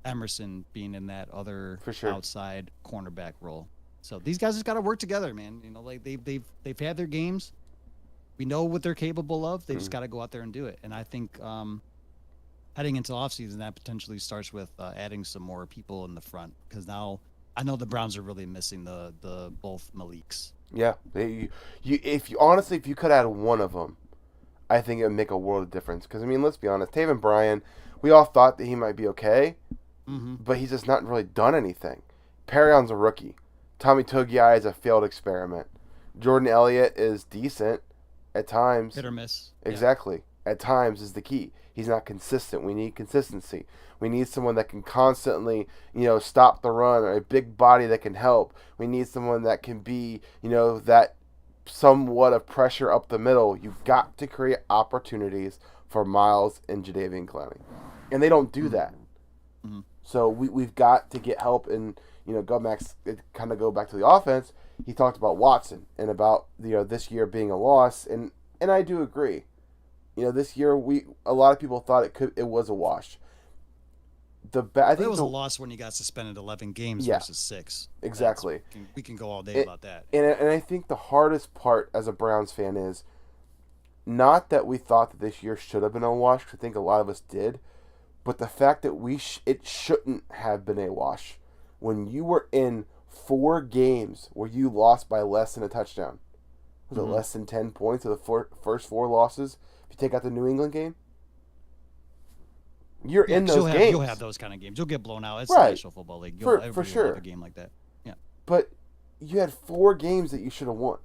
Emerson being in that other outside cornerback role. So these guys just got to work together, man. Like they've had their games. We know what they're capable of. They just got to go out there and do it. And I think heading into offseason, that potentially starts with adding some more people in the front, because now I know the Browns are really missing the both Maliks. Yeah, if you could add one of them, I think it would make a world of difference. Because I mean, let's be honest, Taven Bryan, we all thought that he might be okay, but he's just not really done anything. Perrion's a rookie. Tommy Togiai is a failed experiment. Jordan Elliott is decent at times. Hit or miss. Exactly. Yeah. At times is the key. He's not consistent. We need consistency. We need someone that can constantly, stop the run, or a big body that can help. We need someone that can be, that somewhat of pressure up the middle. You've got to create opportunities for Miles and Jadeveon Clowney. And they don't do that. Mm-hmm. So we've got to get help. And, Max, kind of go back to the offense. He talked about Watson and about, this year being a loss. And I do agree. This year a lot of people thought it was a wash. I think it was a loss when you got suspended 11 games versus 6. Exactly. We can go all day about that. And I think the hardest part as a Browns fan is not that we thought that this year should have been a wash, because I think a lot of us did, but the fact that it shouldn't have been a wash. When you were in 4 games where you lost by less than a touchdown, was it less than 10 points of the first 4 losses? If you take out the New England game, you're in those games. You'll have those kind of games. You'll get blown out. It's right. the National Football League. For sure. Have a game like that. Yeah. But you had 4 games that you should have won.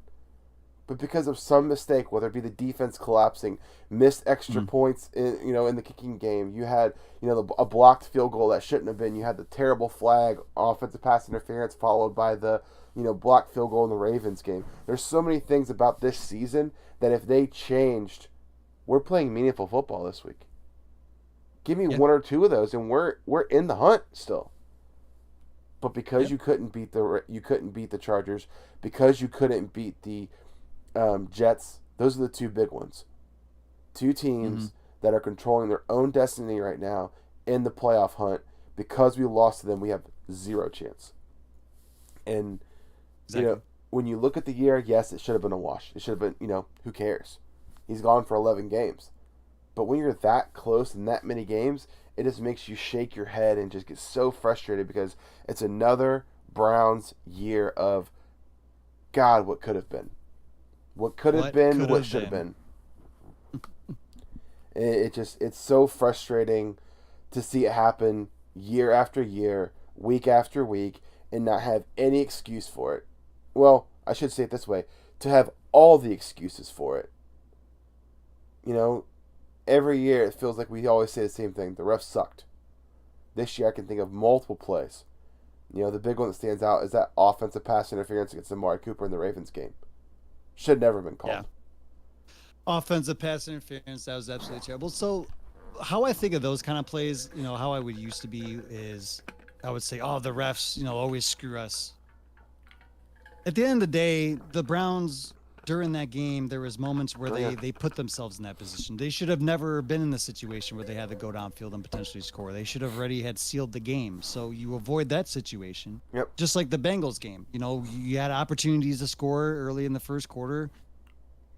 But because of some mistake, whether it be the defense collapsing, missed extra points in the kicking game, you had a blocked field goal that shouldn't have been. You had the terrible flag, offensive pass interference, followed by the blocked field goal in the Ravens game. There's so many things about this season that if they changed, we're playing meaningful football this week. Give me 1 or 2 of those, and we're in the hunt still. But because you couldn't beat the Chargers, because you couldn't beat the Jets, those are the 2 big ones. 2 teams that are controlling their own destiny right now in the playoff hunt. Because we lost to them, we have 0 chance. And when you look at the year, yes, it should have been a wash. It should have been, who cares? He's gone for 11 games. But when you're that close in that many games, it just makes you shake your head and just get so frustrated, because it's another Browns year of, God, what could have been. What could have been, what should have been. It's so frustrating to see it happen year after year, week after week, and not have any excuse for it. Well, I should say it this way, to have all the excuses for it. Every year it feels like we always say the same thing. The refs sucked. This year I can think of multiple plays. The big one that stands out is that offensive pass interference against Amari Cooper in the Ravens game. Should never have been called. Yeah. Offensive pass interference, that was absolutely terrible. So how I think of those kind of plays, how I would used to be is I would say, oh, the refs, always screw us. At the end of the day, the Browns, during that game, there was moments where they put themselves in that position. They should have never been in the situation where they had to go downfield and potentially score. They should have already had sealed the game. So you avoid that situation. Yep. Just like the Bengals game. You had opportunities to score early in the first quarter.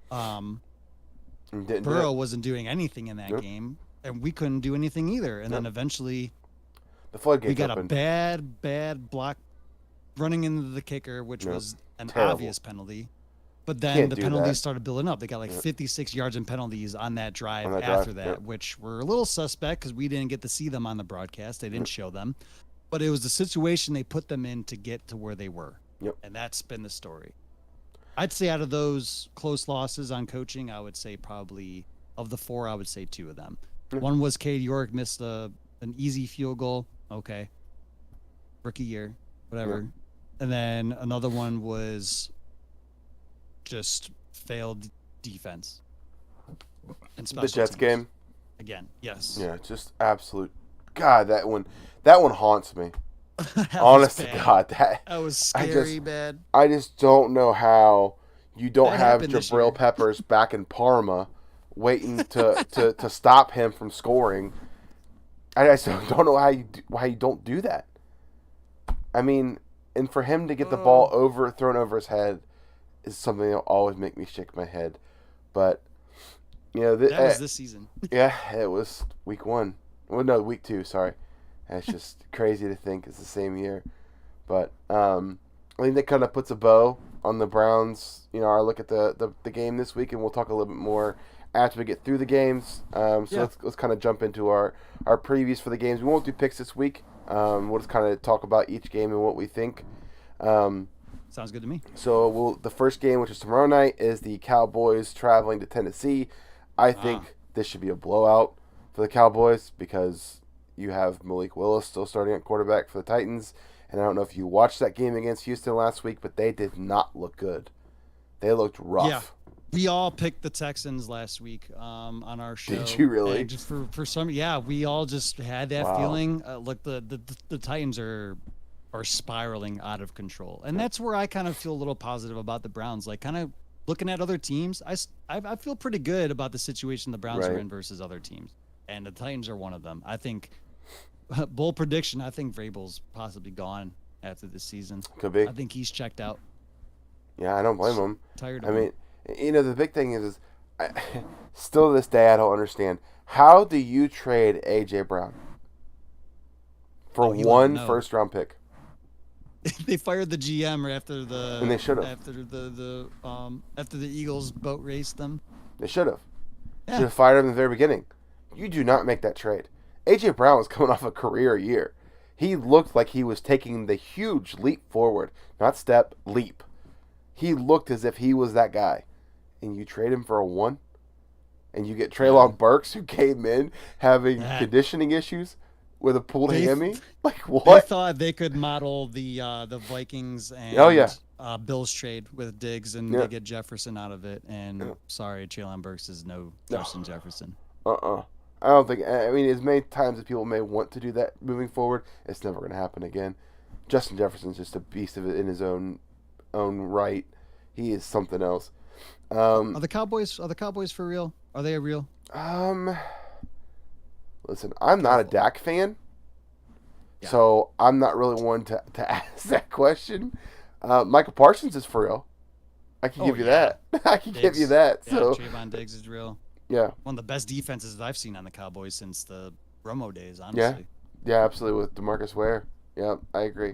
Burrow wasn't doing anything in that game, and we couldn't do anything either. And then eventually the floodgates we got opened. a bad block running into the kicker, which was an obvious penalty. But then the penalties started building up. They got 56 yards in penalties on that drive after that, which were a little suspect because we didn't get to see them on the broadcast. They didn't show them. But it was the situation they put them in to get to where they were. Yep. And that's been the story. I'd say out of those close losses on coaching, I would say probably of the 4, I would say 2 of them. One was Cade York missed an easy field goal. Okay. Rookie year, whatever. And then another one was just failed defense. And the Jets game again. Yes. Yeah, just absolute. God, that one haunts me. Honest to God, that was scary, bad. I just don't know how you don't have Jabril Peppers back in Parma waiting to stop him from scoring. I just don't know how you don't do that. I mean, and for him to get the ball thrown over his head is something that'll always make me shake my head. But that was this season. Yeah, it was week 1. Well, no, week 2. Sorry, and it's just crazy to think it's the same year. But I think that kind of puts a bow on the Browns. Our look at the game this week, and we'll talk a little bit more after we get through the games. Let's kind of jump into our previews for the games. We won't do picks this week. We'll just kind of talk about each game and what we think. Sounds good to me. So the first game, which is tomorrow night, is the Cowboys traveling to Tennessee. I think this should be a blowout for the Cowboys because you have Malik Willis still starting at quarterback for the Titans. And I don't know if you watched that game against Houston last week, but they did not look good. They looked rough. Yeah. We all picked the Texans last week on our show. Did you really? And just for some, yeah, we all just had that feeling. Look, the Titans are spiraling out of control, and that's where I kind of feel a little positive about the Browns. Like, kind of looking at other teams, I feel pretty good about the situation the Browns are in versus other teams, and the Titans are one of them. I think, bold prediction, I think Vrabel's possibly gone after this season. Could be. I think he's checked out. Yeah, I don't blame him. Tired of him. The big thing is still to this day, I don't understand. How do you trade A.J. Brown for one first-round pick? They fired the GM after the and they should have after the Eagles boat raced them. They should have. Should have fired him in the very beginning. You do not make that trade. A.J. Brown was coming off a career year. He looked like he was taking the huge leap forward, not step, leap. He looked as if he was that guy. And you trade him for a 1? And you get Treylon Burks, who came in having conditioning issues with a pulled hammy? Like, what? They thought they could model the Vikings and Bills trade with Diggs, and they get Jefferson out of it. And sorry, Treylon Burks is no Justin Jefferson. I don't think. As many times as people may want to do that moving forward, it's never going to happen again. Justin Jefferson's just a beast of it in his own right. He is something else. Are the Cowboys for real? Are they real? Listen, I'm not a Dak fan, so I'm not really one to ask that question. Michael Parsons is for real. I can give you that. I can give you that. Yeah, so Trayvon Diggs is real. Yeah. One of the best defenses that I've seen on the Cowboys since the Romo days, honestly. Yeah, absolutely, with DeMarcus Ware. Yeah, I agree.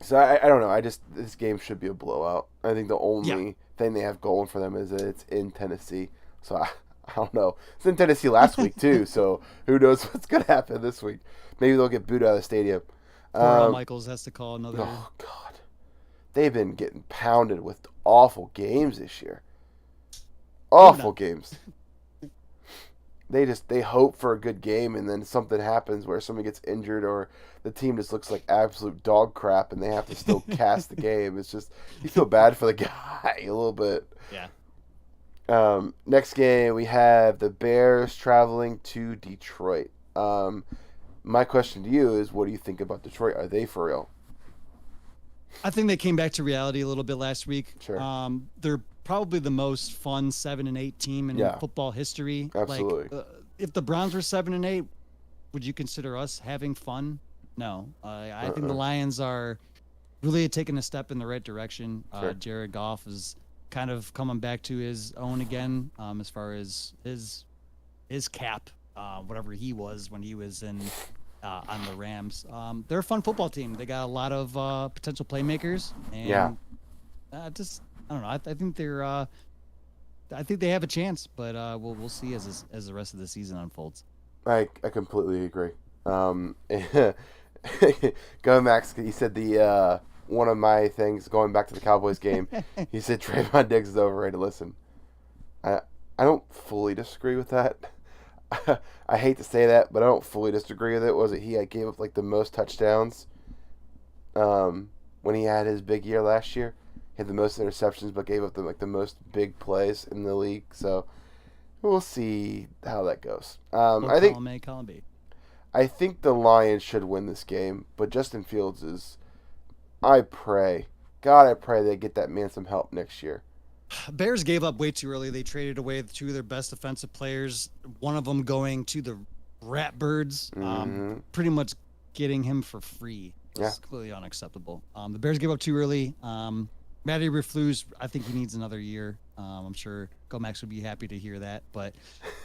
So I don't know. This game should be a blowout. I think the only thing they have going for them is that it's in Tennessee. So I don't know. It's in Tennessee last week too. So who knows what's gonna happen this week? Maybe they'll get booed out of the stadium. Michaels has to call another. Oh God, they've been getting pounded with awful games this year. Awful games. They hope for a good game, and then something happens where somebody gets injured or the team just looks like absolute dog crap, and they have to still cast the game. It's just, you feel bad for the guy a little bit. Yeah. Next game, we have the Bears traveling to Detroit. My question to you is, what do you think about Detroit? Are they for real? I think they came back to reality a little bit last week. Sure. They're probably the most fun 7-8 team in football history. Absolutely. Like, if the Browns were 7-8, would you consider us having fun? No. I think the Lions are really taking a step in the right direction. Sure. Jared Goff is kind of coming back to his own again, as far as his cap, whatever he was when he was in on the Rams. They're a fun football team. They got a lot of potential playmakers, and I don't know. I think they're. I think they have a chance, but we'll see as the rest of the season unfolds. I completely agree. Go Max. He said the one of my things going back to the Cowboys game. He said Trayvon Diggs is overrated. Listen, I don't fully disagree with that. I hate to say that, but I don't fully disagree with it. Was it he gave up like the most touchdowns when he had his big year last year? He had the most interceptions, but gave up the most big plays in the league. So we'll see how that goes. I think column A, column B. I think the Lions should win this game, but Justin Fields is. I pray they get that man some help next year. Bears gave up way too early. They traded away two of their best offensive players. One of them going to the Ratbirds, pretty much getting him for free. It's completely unacceptable. The Bears gave up too early. Matty Eberflus, I think he needs another year. I'm sure Gomax would be happy to hear that. But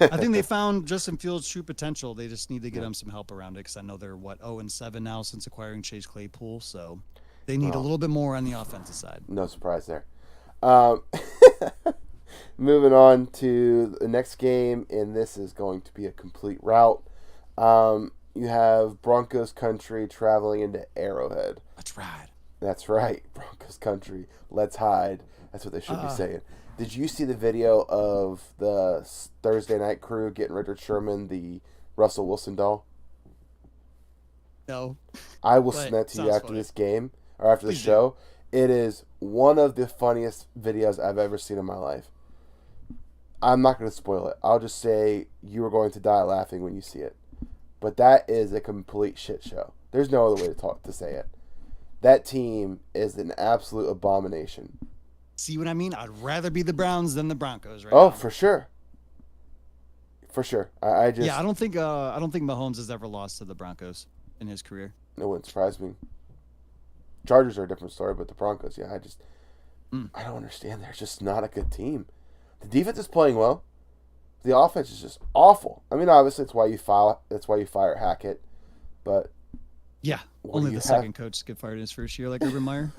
I think they found Justin Fields' true potential. They just need to get him some help around it because I know they're 0-7 now since acquiring Chase Claypool, so they need a little bit more on the offensive side. No surprise there. Moving on to the next game, and this is going to be a complete rout. You have Broncos country traveling into Arrowhead. That's right. That's right, Broncos country. Let's hide. That's what they should be saying. Did you see the video of the Thursday night crew getting Richard Sherman the Russell Wilson doll? No. I will send that to you after this game or after the show. It is one of the funniest videos I've ever seen in my life. I'm not going to spoil it. I'll just say you are going to die laughing when you see it. But that is a complete shit show. There's no other way to say it. That team is an absolute abomination. See what I mean? I'd rather be the Browns than the Broncos, right? Oh, now. for sure. For sure. I don't think Mahomes has ever lost to the Broncos in his career. It wouldn't surprise me. Chargers are a different story, but the Broncos, yeah, I don't understand. They're just not a good team. The defense is playing well. The offense is just awful. I mean, obviously, that's why you fire Hackett, but yeah, only the second coach to get fired in his first year, like Urban Meyer.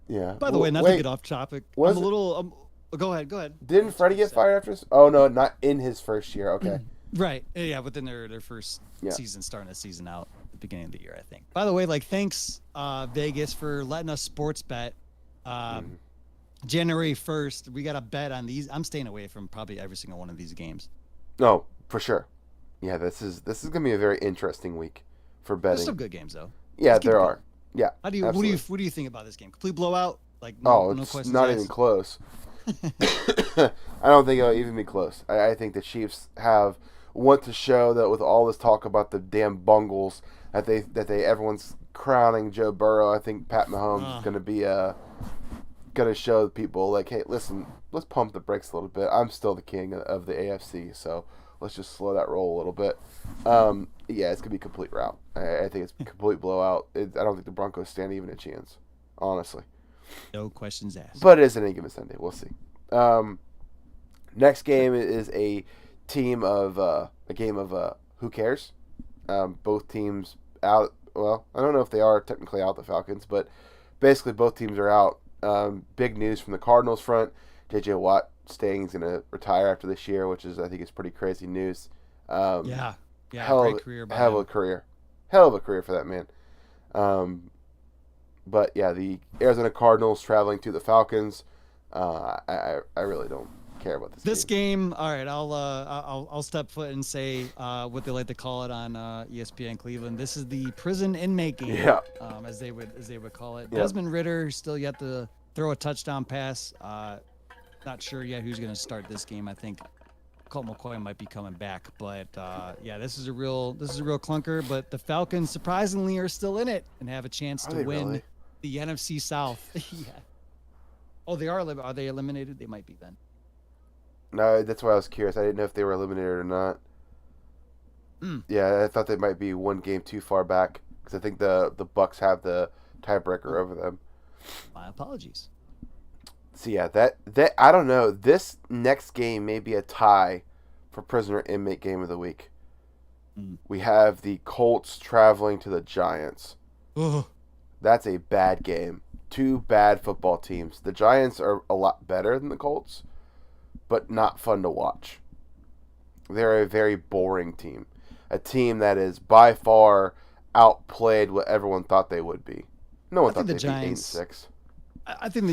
Yeah. By the way, not to get off topic, I'm a little. Go ahead. Didn't Freddie get fired after? Oh no, not in his first year. Okay. Right. Yeah, within their first season, starting the season out at the beginning of the year, I think. By the way, thanks Vegas for letting us sports bet. January 1st, we got a bet on these. I'm staying away from probably every single one of these games. No, for sure. Yeah, this is gonna be a very interesting week for betting. There's some good games though. Yeah, there are. Yeah. What do you think about this game? Complete blowout? It's no questions not asked? even close. I don't think it'll even be close. I think the Chiefs want to show that with all this talk about the damn Bungles that everyone's crowning Joe Burrow. I think Pat Mahomes is going to be going to show people hey, listen, let's pump the brakes a little bit. I'm still the king of the AFC, so let's just slow that roll a little bit. Yeah, it's going to be a complete rout. I think it's a complete blowout. I don't think the Broncos stand even a chance, honestly. No questions asked. But it is an any given Sunday. We'll see. Next game is a game of who cares? Both teams out. Well, I don't know if they are technically out, the Falcons, but basically both teams are out. Big news from the Cardinals front. J.J. Watt saying he's going to retire after this year, which I think is pretty crazy news. Yeah, great career. Hell of a career for that man. But yeah, the Arizona Cardinals traveling to the Falcons. I really don't care about this game. All right, I'll step foot and say what they like to call it on ESPN Cleveland. This is the prison inmate game, as they would call it. Desmond Ridder still yet to throw a touchdown pass. Not sure yet who's going to start this game. I think Colt McCoy might be coming back, but this is a real clunker. But the Falcons surprisingly are still in it and have a chance to win. Really? The NFC South. Yeah. Oh, they are. Are they eliminated? They might be then. No, that's why I was curious. I didn't know if they were eliminated or not. Yeah, I thought they might be one game too far back because I think the Bucks have the tiebreaker over them. My apologies. So yeah, that I don't know. This next game may be a tie for prisoner inmate game of the week. We have the Colts traveling to the Giants. Ugh. That's a bad game. Two bad football teams. The Giants are a lot better than the Colts, but not fun to watch. They're a very boring team. A team that is by far outplayed what everyone thought they would be. No one thought they'd be 8-6. I think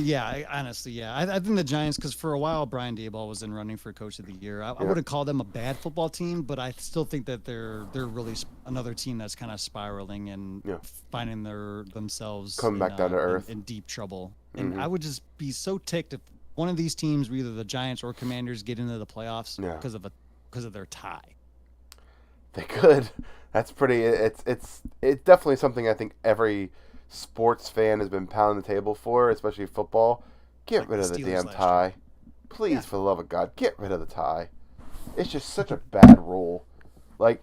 honestly, I think the Giants, because for a while Brian Daboll was in running for Coach of the Year. I wouldn't call them a bad football team, but I still think that they're really another team that's kind of spiraling and finding themselves coming back down to earth in deep trouble. And I would just be so ticked if one of these teams, either the Giants or Commanders, get into the playoffs because of their tie. They could. That's pretty. It's definitely something I think every sports fan has been pounding the table for, especially football. Get rid of the damn tie. Please, for the love of God, get rid of the tie. It's just such a bad rule. I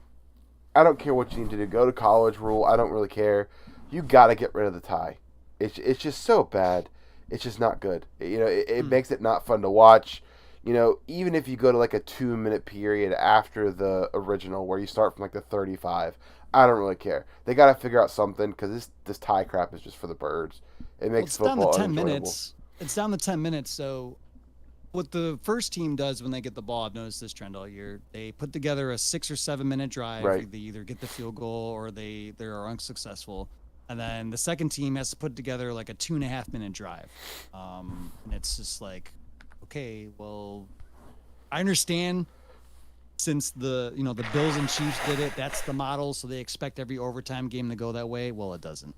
don't care what you need to do. Go to college rule. I don't really care. You got to get rid of the tie. It's just so bad. It's just not good. It makes it not fun to watch. Even if you go to like a 2-minute period after the original where you start from like the 35, I don't really care. They got to figure out something because this tie crap is just for the birds. It makes football unenjoyable. It's down to 10 minutes. So what the first team does when they get the ball, I've noticed this trend all year. They put together a 6 or 7 minute drive. Right. They either get the field goal or they are unsuccessful. And then the second team has to put together like a 2.5 minute drive. And it's just like, okay, well, I understand since the Bills and Chiefs did it, that's the model. So they expect every overtime game to go that way. Well, it doesn't.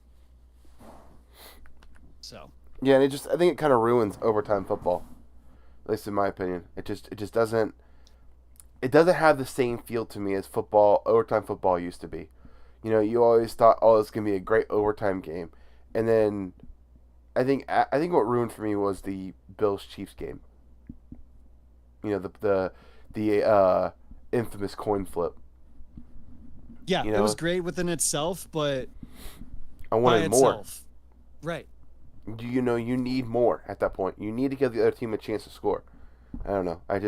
So. Yeah, and I think it kind of ruins overtime football. At least in my opinion. It just doesn't have the same feel to me as overtime football used to be. You always thought, oh, it's going to be a great overtime game. And then I think what ruined for me was the Bills-Chiefs game. The infamous coin flip. Yeah, it was great within itself, but I wanted more. Right. You need more at that point. You need to give the other team a chance to score. I don't know. I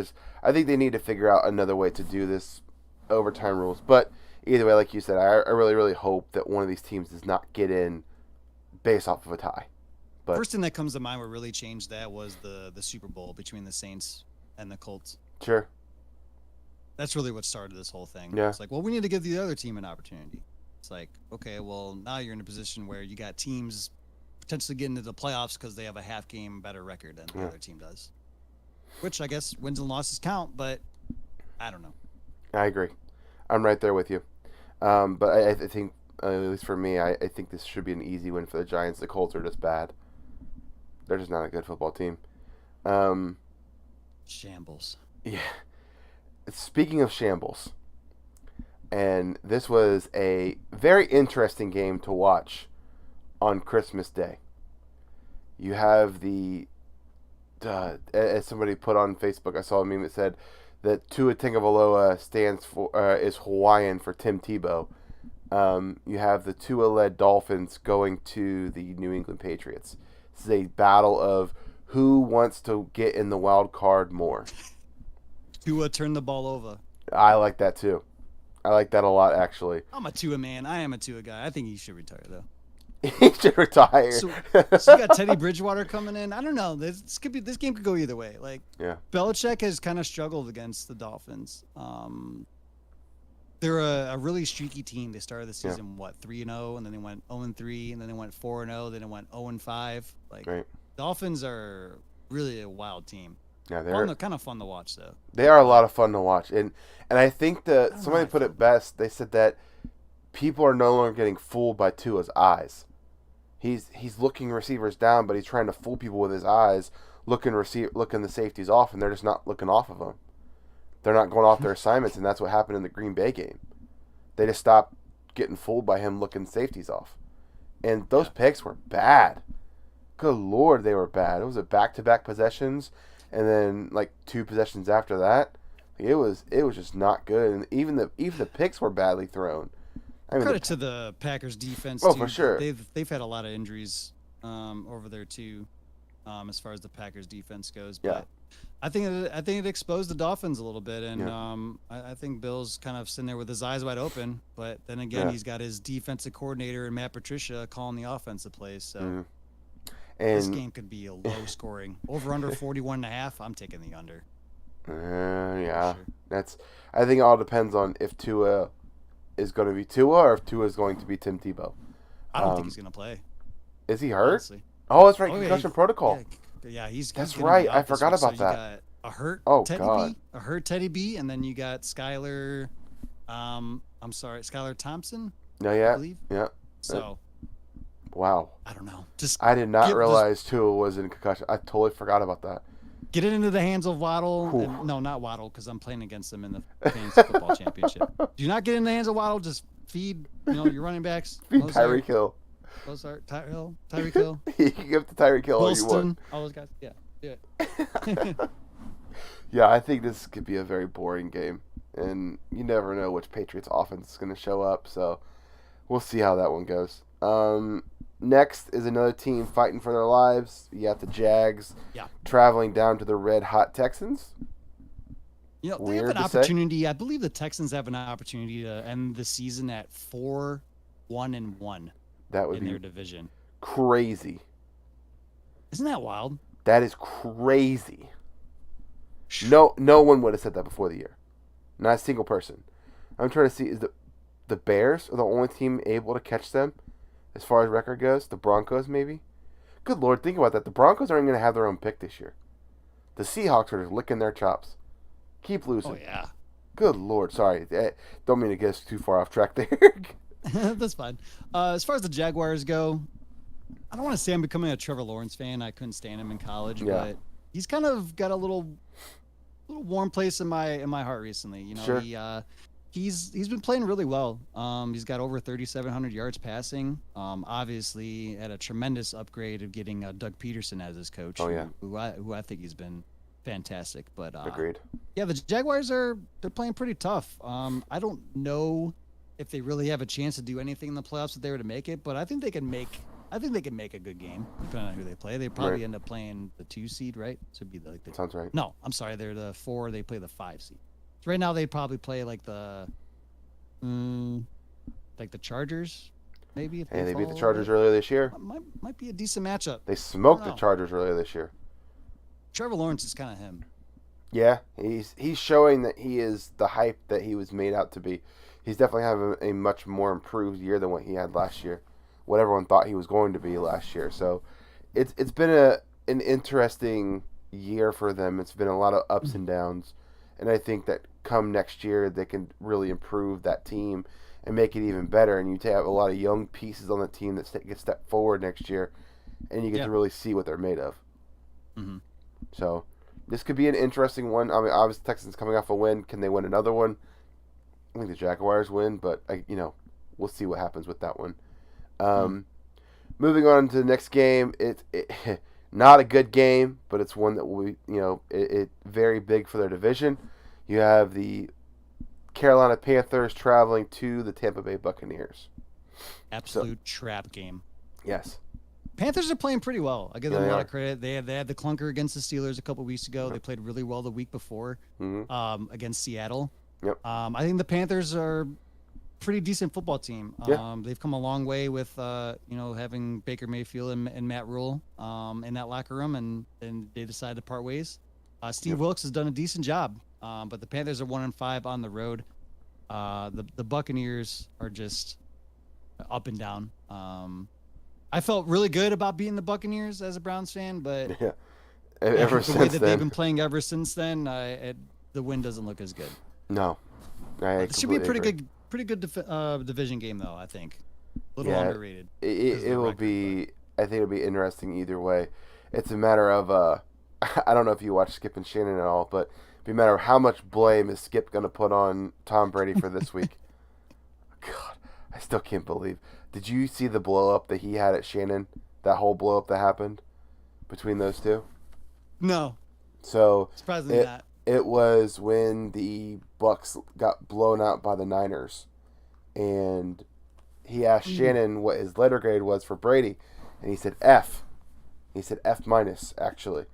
think they need to figure out another way to do this overtime rules. But either way, like you said, I really, really hope that one of these teams does not get in based off of a tie. But first thing that comes to mind what really changed that was the Super Bowl between the Saints and the Colts. Sure. That's really what started this whole thing. Yeah. It's like, well, we need to give the other team an opportunity. It's like, okay, well, now you're in a position where you got teams potentially getting into the playoffs because they have a half game better record than the other team does. Which I guess wins and losses count, but I don't know. I agree. I'm right there with you. But I think, at least for me, I think this should be an easy win for the Giants. The Colts are just bad. They're just not a good football team. Shambles. Yeah. Speaking of shambles, and this was a very interesting game to watch on Christmas Day. You have as somebody put on Facebook, I saw a meme that said that Tua Tagovailoa is Hawaiian for Tim Tebow. You have the Tua-led Dolphins going to the New England Patriots. This is a battle of who wants to get in the wild card more. Tua turned the ball over. I like that too. I like that a lot, actually. I'm a Tua man. I am a Tua guy. I think he should retire, though. He should retire. So you got Teddy Bridgewater coming in. I don't know. This game could go either way. Like, yeah. Belichick has kind of struggled against the Dolphins. They're a really streaky team. They started the season 3-0, and then they went 0-3, and then they went 4-0, then they went 0-5. Like, right. Dolphins are really a wild team. Yeah, they're kind of fun to watch, though. They are a lot of fun to watch, and I think that somebody put it best. They said that people are no longer getting fooled by Tua's eyes. He's looking receivers down, but he's trying to fool people with his eyes, looking the safeties off, and they're just not looking off of them. They're not going off their assignments, and that's what happened in the Green Bay game. They just stopped getting fooled by him looking safeties off, and those picks were bad. Good Lord, they were bad. It was a back-to-back possessions. And then, like 2 possessions after that, it was just not good. And even the picks were badly thrown. I mean, credit to the Packers defense. Oh, too. for sure. They've had a lot of injuries over there too, as far as the Packers defense goes. But I think it exposed the Dolphins a little bit, and I think Bill's kind of sitting there with his eyes wide open. But then again, he's got his defensive coordinator and Matt Patricia calling the offensive plays. So. And this game could be a low scoring. Over under 41.5. I'm taking the under. Yeah. Sure. I think it all depends on if Tua is going to be Tua or if Tua is going to be Tim Tebow. I don't think he's going to play. Is he hurt? Honestly. Oh, that's right. Concussion protocol. Yeah, he's That's right. I forgot about You that. got a hurt Teddy B, and then you got Skylar Thompson. No, I yeah. believe. Yeah. So wow. I don't know. Just I did not realize Tua was in concussion. I totally forgot about that. Get it into the hands of Waddle. No, not Waddle, because I'm playing against them in the Fantasy Football Championship. Do not get in the hands of Waddle. Just feed, your running backs. Feed Tyreek Hill. Tyreek Hill. You can give to Tyreek Hill all you want. All those guys. Yeah. Yeah, I think this could be a very boring game, and you never know which Patriots offense is going to show up. So we'll see how that one goes. next is another team fighting for their lives. You got the Jags traveling down to the red-hot Texans. They have an opportunity. I believe the Texans have an opportunity to end the season at 4-1-1. That would in be their division. Crazy. Isn't that wild? That is crazy. No one would have said that before the year. Not a single person. I'm trying to see, is the Bears are the only team able to catch them as far as record goes? The Broncos, maybe? Good Lord, think about that. The Broncos aren't going to have their own pick this year. The Seahawks are just licking their chops. Keep losing. Oh, yeah. Good Lord, sorry. Don't mean to get us too far off track there. That's fine. As far as the Jaguars go, I don't want to say I'm becoming a Trevor Lawrence fan. I couldn't stand him in college, but he's kind of got a little warm place in my heart recently. You know, sure. He's been playing really well. He's got over 3,700 yards passing. Obviously had a tremendous upgrade of getting Doug Peterson as his coach. Oh yeah, who I think he's been fantastic. But agreed. Yeah, the Jaguars they're playing pretty tough. I don't know if they really have a chance to do anything in the playoffs if they were to make it, but I think they can make a good game depending on who they play. They probably end up playing the 2 seed, right? So it'd be sounds right. No, I'm sorry, they're the 4. They play the 5 seed. So right now they probably play like the Chargers, maybe. If they beat the Chargers earlier this year. Might be a decent matchup. They smoked the Chargers earlier this year. Trevor Lawrence is kind of him. Yeah, he's showing that he is the hype that he was made out to be. He's definitely having a much more improved year than what he had last year. What everyone thought he was going to be last year. So it's been an interesting year for them. It's been a lot of ups and downs. And I think that come next year, they can really improve that team and make it even better. And you have a lot of young pieces on the team that get step forward next year, and you get to really see what they're made of. Mm-hmm. So this could be an interesting one. I mean, obviously Texans coming off a win. Can they win another one? I think the Jaguars win, but we'll see what happens with that one. Moving on to the next game, it not a good game, but it's one that will be, it very big for their division. You have the Carolina Panthers traveling to the Tampa Bay Buccaneers. Absolute trap game. Yes. Panthers are playing pretty well. I give them a lot of credit. They had the clunker against the Steelers a couple weeks ago. They played really well the week before against Seattle. Yep. I think the Panthers are a pretty decent football team. They've come a long way with having Baker Mayfield and Matt Rule in that locker room, and they decided to part ways. Steve Wilkes has done a decent job, but the Panthers are 1-5 on the road. The Buccaneers are just up and down. I felt really good about beating the Buccaneers as a Browns fan, but ever the since way that then, they've been playing ever since then, the win doesn't look as good. No, it should be a pretty good division game, though. I think a little underrated. It will be. I think it'll be interesting either way. It's a matter of I don't know if you watch Skip and Shannon at all, but it'll be a matter of how much blame is Skip going to put on Tom Brady for this week. God, I still can't believe. Did you see the blow up that he had at Shannon? That whole blow up that happened between those two? No. So surprisingly not. It was when the Bucks got blown out by the Niners, and he asked Shannon what his letter grade was for Brady, and he said F. He said F minus, actually.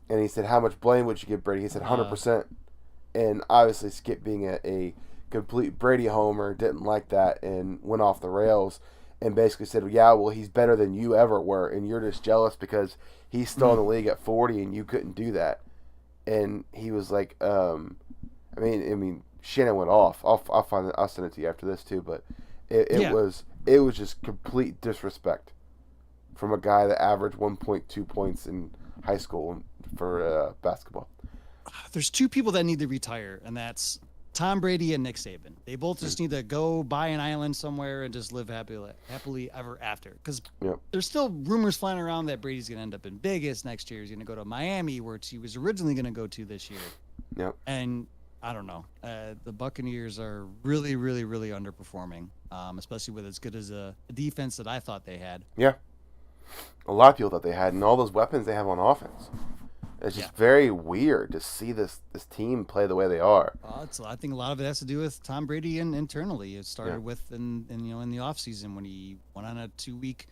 And he said, how much blame would you give Brady? He said 100%. And obviously Skip, being a complete Brady homer, didn't like that and went off the rails and basically said, yeah, well, he's better than you ever were, and you're just jealous because he's still in the league at 40 and you couldn't do that. And he was like, I mean, Shannon went off. I'll send it to you after this too, but it was just complete disrespect from a guy that averaged 1.2 points in high school for basketball. There's two people that need to retire, and that's Tom Brady and Nick Saban. They both just need to go buy an island somewhere and just live happily ever after. Because there's still rumors flying around that Brady's going to end up in Vegas next year. He's going to go to Miami, where he was originally going to go to this year. Yep. And I don't know. The Buccaneers are really, really, really underperforming, especially with as good as a defense that I thought they had. Yeah. A lot of people thought they had, and all those weapons they have on offense. It's just very weird to see this team play the way they are. I think a lot of it has to do with Tom Brady and internally. It started with in the offseason when he went on a 2-week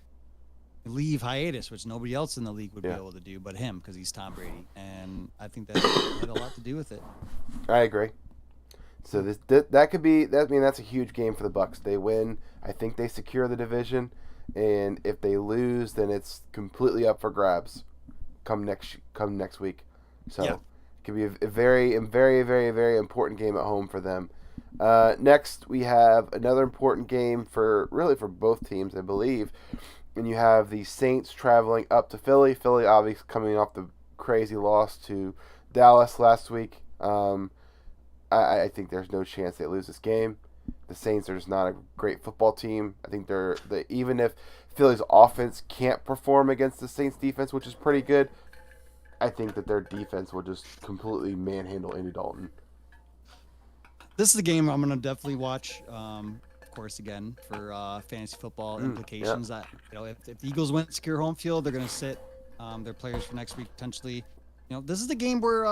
leave hiatus, which nobody else in the league would be able to do but him because he's Tom Brady. And I think that had a lot to do with it. I agree. So that could be that. I mean, that's a huge game for the Bucs. They win, I think they secure the division, and if they lose, then it's completely up for grabs. Come next week. So it could be a very, very, very, very important game at home for them. Next, we have another important game for both teams, I believe. And you have the Saints traveling up to Philly. Philly obviously coming off the crazy loss to Dallas last week. I think there's no chance they lose this game. The Saints are just not a great football team. I think even if Philly's offense can't perform against the Saints defense, which is pretty good, I think that their defense will just completely manhandle Andy Dalton. This is the game I'm going to definitely watch. Of course, again for fantasy football implications. Yeah. If the Eagles win secure home field, they're going to sit their players for next week potentially. This is the game where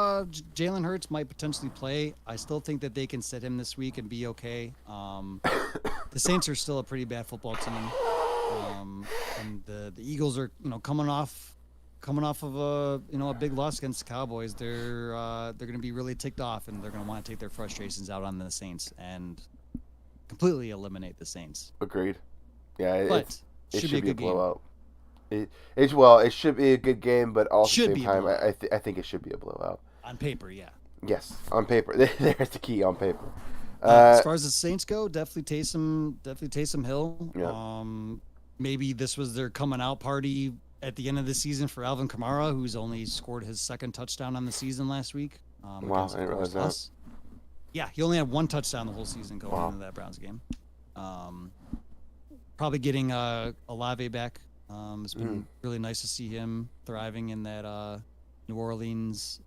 Jalen Hurts might potentially play. I still think that they can sit him this week and be okay. The Saints are still a pretty bad football team, and the Eagles are coming off of a big loss against the Cowboys. They're going to be really ticked off, and they're going to want to take their frustrations out on the Saints and completely eliminate the Saints. Agreed. Yeah, but it should be a good blowout. Game. It should be a good game, but also at the same time, I think it should be a blowout. On paper, yeah. Yes, on paper. There's the key, on paper. As far as the Saints go, definitely Taysom Hill. Yeah. Maybe this was their coming out party at the end of the season for Alvin Kamara, who's only scored his second touchdown on the season last week. Wow, I didn't realize that. Yeah, he only had one touchdown the whole season going into that Browns game. Probably getting Olave back. It's been really nice to see him thriving in that New Orleans,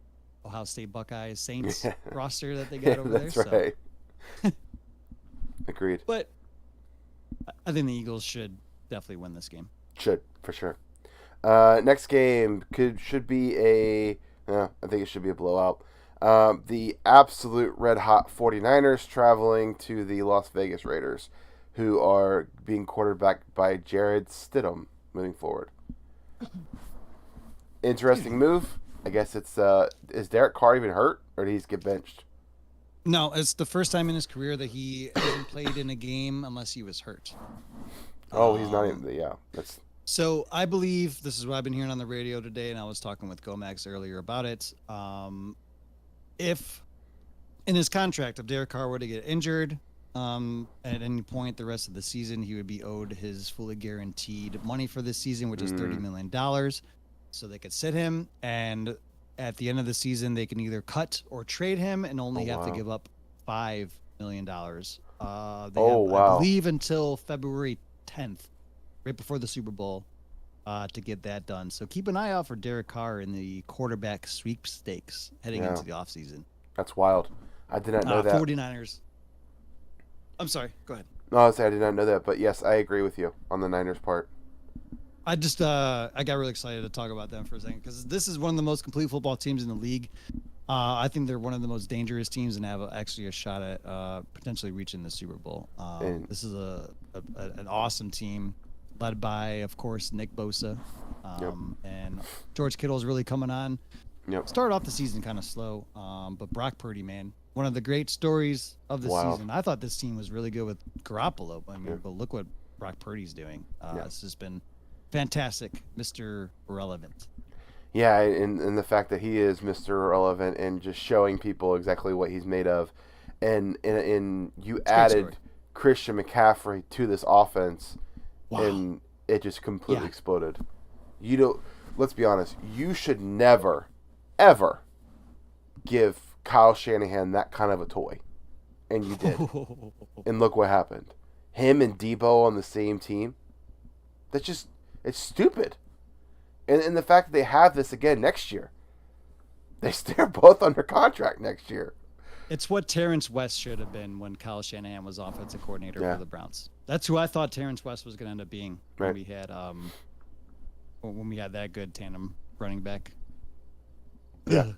Ohio State Buckeyes Saints roster that they got over there. That's right. Agreed. But I think the Eagles should definitely win this game. Should, for sure. Next game should be I think it should be a blowout. The absolute red-hot 49ers traveling to the Las Vegas Raiders, who are being quarterbacked by Jared Stidham moving forward. Interesting move. I guess it's is Derek Carr even hurt, or did he just get benched? No, it's the first time in his career that he hasn't played in a game unless he was hurt. Oh, he's not even. Yeah, that's. So I believe this is what I've been hearing on the radio today, and I was talking with Gomax earlier about it. If in his contract, if Derek Carr were to get injured at any point the rest of the season, he would be owed his fully guaranteed money for this season, which is $30 million. So they could sit him, and at the end of the season, they can either cut or trade him and only have to give up $5 million. I believe until February 10th, right before the Super Bowl, to get that done. So keep an eye out for Derek Carr in the quarterback sweepstakes heading into the offseason. That's wild. I did not know that. 49ers. I'm sorry. Go ahead. No, I did not know that, but yes, I agree with you on the Niners part. I just I got really excited to talk about them for a second because this is one of the most complete football teams in the league. I think they're one of the most dangerous teams and have actually a shot at potentially reaching the Super Bowl. This is an awesome team led by, of course, Nick Bosa. And George Kittle's really coming on. Started off the season kind of slow, but Brock Purdy, man, one of the great stories of the season. I thought this team was really good with Garoppolo. But look what Brock Purdy's doing. It's just been fantastic, Mr. Relevant. Yeah, and the fact that he is Mr. Relevant and just showing people exactly what he's made of. And you added Christian McCaffrey to this offense, and it just completely exploded. Let's be honest, you should never, ever give Kyle Shanahan that kind of a toy. And you did. And look what happened. Him and Debo on the same team. It's stupid. And the fact that they have this again next year. They're both under contract next year. It's what Terrence West should have been when Kyle Shanahan was offensive coordinator for the Browns. That's who I thought Terrence West was going to end up being when we had that good tandem running back. Yeah.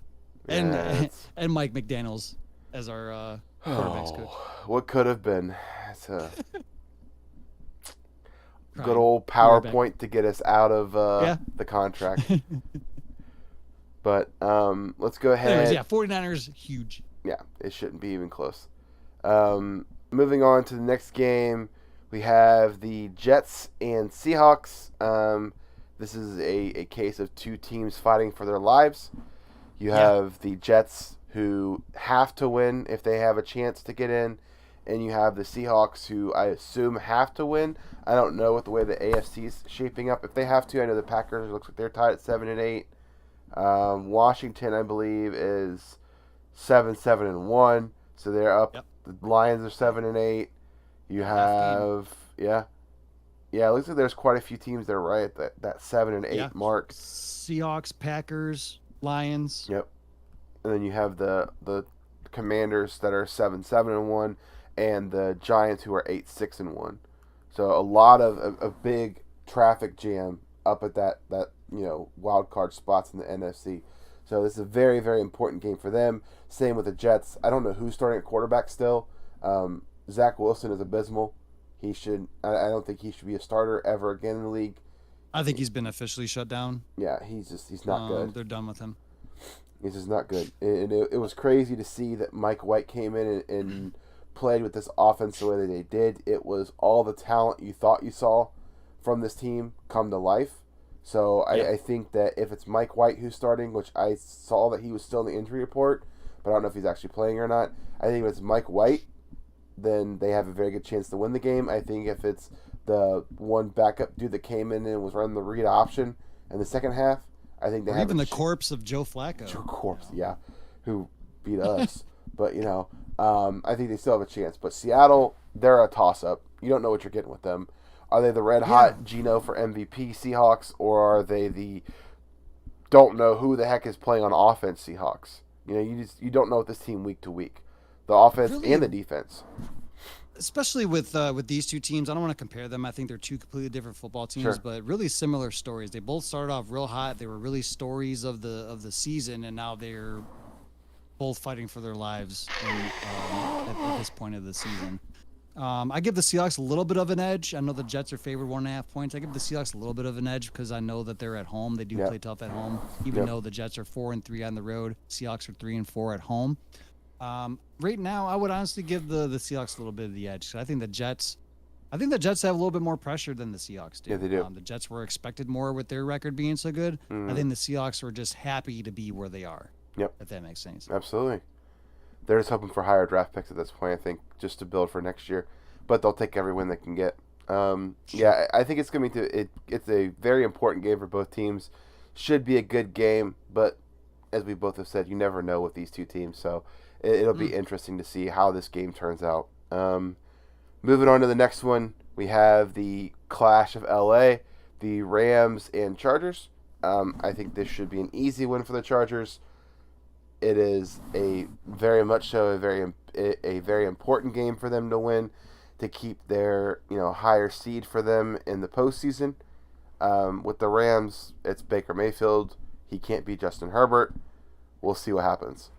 And Mike McDaniels as our quarterbacks coach. What could have been. good old PowerPoint to get us out of the contract. But let's go ahead. Anyways, 49ers, huge. Yeah, it shouldn't be even close. Moving on to the next game, we have the Jets and Seahawks. This is a case of two teams fighting for their lives. You have the Jets, who have to win if they have a chance to get in, and you have the Seahawks, who I assume have to win. I don't know what the way the AFC is shaping up. If they have to, I know the Packers looks like they're tied at 7-8. Washington, I believe, is 7-1, so they're up. Yep. The Lions are 7-8. You have it looks like there's quite a few teams that are right at that 7-8 mark. Seahawks, Packers, Lions. Yep. And then you have the Commanders that are 7-1, and the Giants who are 8-6-1. So a lot of a big traffic jam up at that wild card spots in the NFC. So this is a very, very important game for them. Same with the Jets. I don't know who's starting at quarterback still. Zach Wilson is abysmal. I don't think he should be a starter ever again in the league. I think he's been officially shut down. Yeah, he's not good. They're done with him. He's just not good. And it was crazy to see that Mike White came in and played with this offense the way that they did. It was all the talent you thought you saw from this team come to life. So I think that if it's Mike White who's starting, which I saw that he was still in the injury report, but I don't know if he's actually playing or not. I think if it's Mike White, then they have a very good chance to win the game. I think if it's the one backup dude that came in and was running the read option in the second half, I think they have even the corpse of Joe Flacco. Who beat us. But, I think they still have a chance. But Seattle, they're a toss-up. You don't know what you're getting with them. Are they the red-hot Geno for MVP Seahawks, or are they the don't know who the heck is playing on offense Seahawks? You don't know with this team week to week. The offense and the defense. Especially with these two teams, I don't want to compare them. I think they're two completely different football teams, but really similar stories. They both started off real hot. They were really stories of the season, and now they're both fighting for their lives at this point of the season. I give the Seahawks a little bit of an edge. I know the Jets are favored 1.5 points. I give the Seahawks a little bit of an edge because I know that they're at home. They do play tough at home, even though the Jets are 4-3 on the road. Seahawks are 3-4 at home. Right now, I would honestly give the Seahawks a little bit of the edge. I think the Jets have a little bit more pressure than the Seahawks do. Yeah, they do. The Jets were expected more with their record being so good. I think the Seahawks were just happy to be where they are. Yep. If that makes sense. Absolutely. They're just hoping for higher draft picks at this point, I think, just to build for next year. But they'll take every win they can get. I think it's going to be it's a very important game for both teams. Should be a good game, but as we both have said, you never know with these two teams. So it'll be interesting to see how this game turns out. Moving on to the next one, we have the clash of LA, the Rams and Chargers. I think this should be an easy win for the Chargers. It is a very important game for them to win to keep their higher seed for them in the postseason. With the Rams, it's Baker Mayfield. He can't beat Justin Herbert. We'll see what happens.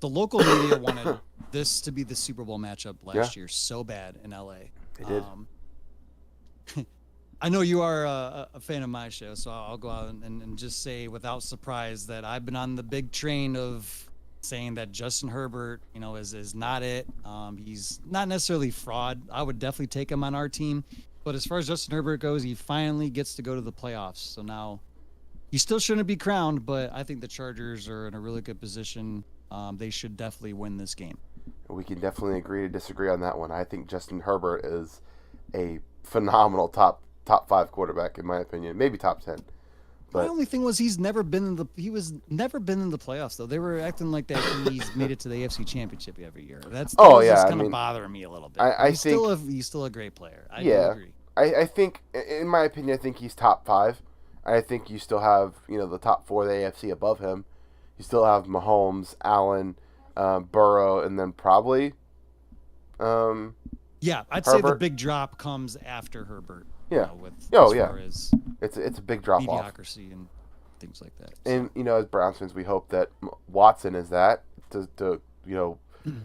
The local media wanted this to be the Super Bowl matchup last year so bad in LA. They did. I know you are a fan of my show, so I'll go out and just say without surprise that I've been on the big train of saying that Justin Herbert, is not it. He's not necessarily fraud. I would definitely take him on our team. But as far as Justin Herbert goes, he finally gets to go to the playoffs. So now he still shouldn't be crowned, but I think the Chargers are in a really good position. They should definitely win this game. We can definitely agree to disagree on that one. I think Justin Herbert is a phenomenal top 5 quarterback, in my opinion. Maybe top 10. But my only thing was he was never been in the playoffs though. They were acting like that he's made it to the AFC Championship every year. That's kind of bothering me a little bit. He's still a great player. I agree. I think, in my opinion, I think he's top 5. I think you still have the top 4 of the AFC above him. You still have Mahomes, Allen, Burrow, and then probably. I'd say the big drop comes after Herbert. Yeah. It's a big drop off. Mediocrity and things like that. So. And as Browns fans, we hope that Watson is that to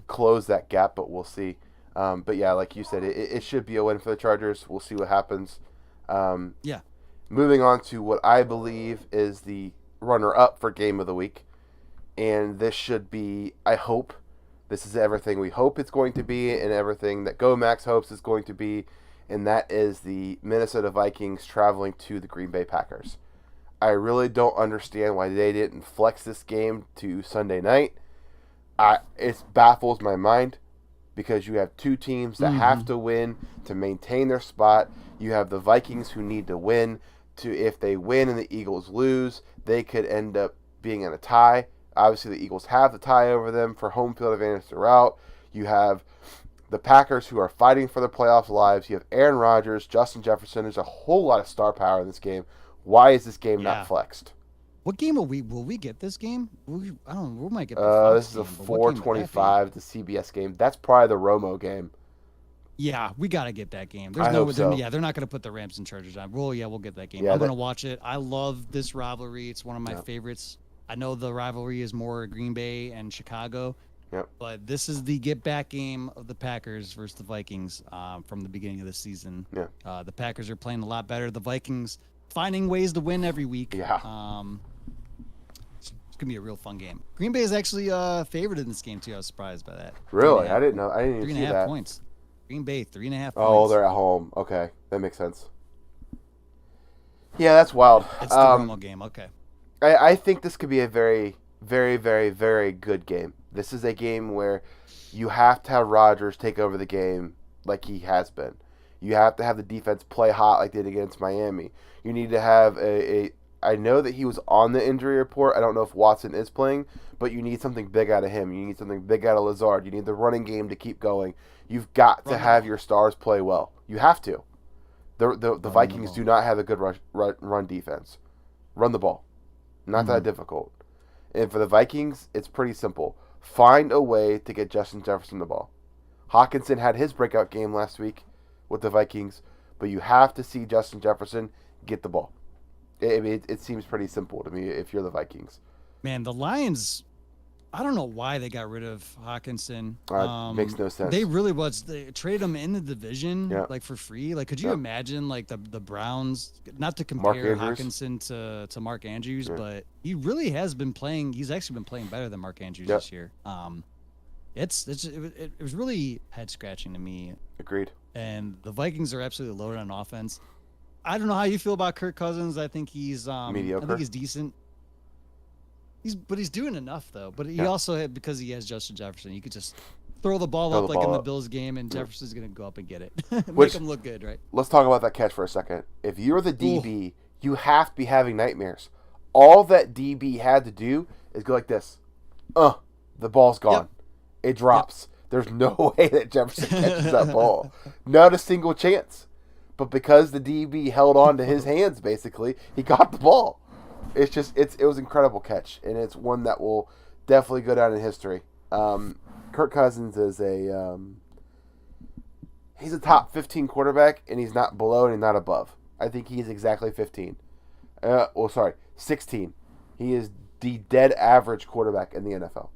close that gap, but we'll see. But yeah, like you said, it should be a win for the Chargers. We'll see what happens. Yeah. Moving on to what I believe is the runner-up for Game of the Week. And this should be, I hope, this is everything we hope it's going to be and everything that GoMax hopes it's going to be. And that is the Minnesota Vikings traveling to the Green Bay Packers. I really don't understand why they didn't flex this game to Sunday night. It baffles my mind because you have two teams that have to win to maintain their spot. You have the Vikings who need to win. If they win and the Eagles lose, they could end up being in a tie. Obviously, the Eagles have the tie over them for home field advantage throughout. You have the Packers who are fighting for their playoff lives. You have Aaron Rodgers, Justin Jefferson. There's a whole lot of star power in this game. Why is this game not flexed? What game will we get this game? I don't know. We might get this is a 4:25, the CBS game. That's probably the Romo game. Yeah, we got to get that game. I hope so. Yeah, they're not going to put the Rams and Chargers on. Well, yeah, we'll get that game. Yeah, I'm going to watch it. I love this rivalry. It's one of my favorites. I know the rivalry is more Green Bay and Chicago. Yep. But this is the get-back game of the Packers versus the Vikings from the beginning of the season. Yeah. The Packers are playing a lot better. The Vikings finding ways to win every week. Yeah. It's going to be a real fun game. Green Bay is actually favored in this game, too. I was surprised by that. Really? I didn't know. I didn't even see that. 3.5 points. Green Bay, 3.5 points. Oh, they're at home. Okay. That makes sense. Yeah, that's wild. It's the Romo game. Okay. I think this could be a very, very, very, very good game. This is a game where you have to have Rodgers take over the game like he has been. You have to have the defense play hot like they did against Miami. You need to have I know that he was on the injury report. I don't know if Watson is playing, but you need something big out of him. You need something big out of Lazard. You need the running game to keep going. You've got to have your stars play well. You have to. The Vikings do not have a good run defense. Run the ball. Not that difficult. And for the Vikings, it's pretty simple. Find a way to get Justin Jefferson the ball. Hawkinson had his breakout game last week with the Vikings, but you have to see Justin Jefferson get the ball. It seems pretty simple to me if you're the Vikings. Man, the Lions, I don't know why they got rid of Hawkinson. Makes no sense. They really they traded him in the division like for free. Like, could you imagine like the Browns? Not to compare Hawkinson to Mark Andrews, but he really has been playing. He's actually been playing better than Mark Andrews this year. It was really head scratching to me. Agreed. And the Vikings are absolutely loaded on offense. I don't know how you feel about Kirk Cousins. I think he's mediocre. I think he's decent. But he's doing enough though. But he also because he has Justin Jefferson, you could just throw the ball up like in the Bills game, and Jefferson's gonna go up and get it, make him look good, right? Let's talk about that catch for a second. If you're the DB, you have to be having nightmares. All that DB had to do is go like this. The ball's gone. It drops. There's no way that Jefferson catches that ball. Not a single chance. But because the DB held on to his hands, basically, he got the ball. It was an incredible catch, and it's one that will definitely go down in history. Kirk Cousins is he's a top 15 quarterback, and he's not below and he's not above. I think he's exactly 15. 16. He is the dead average quarterback in the NFL.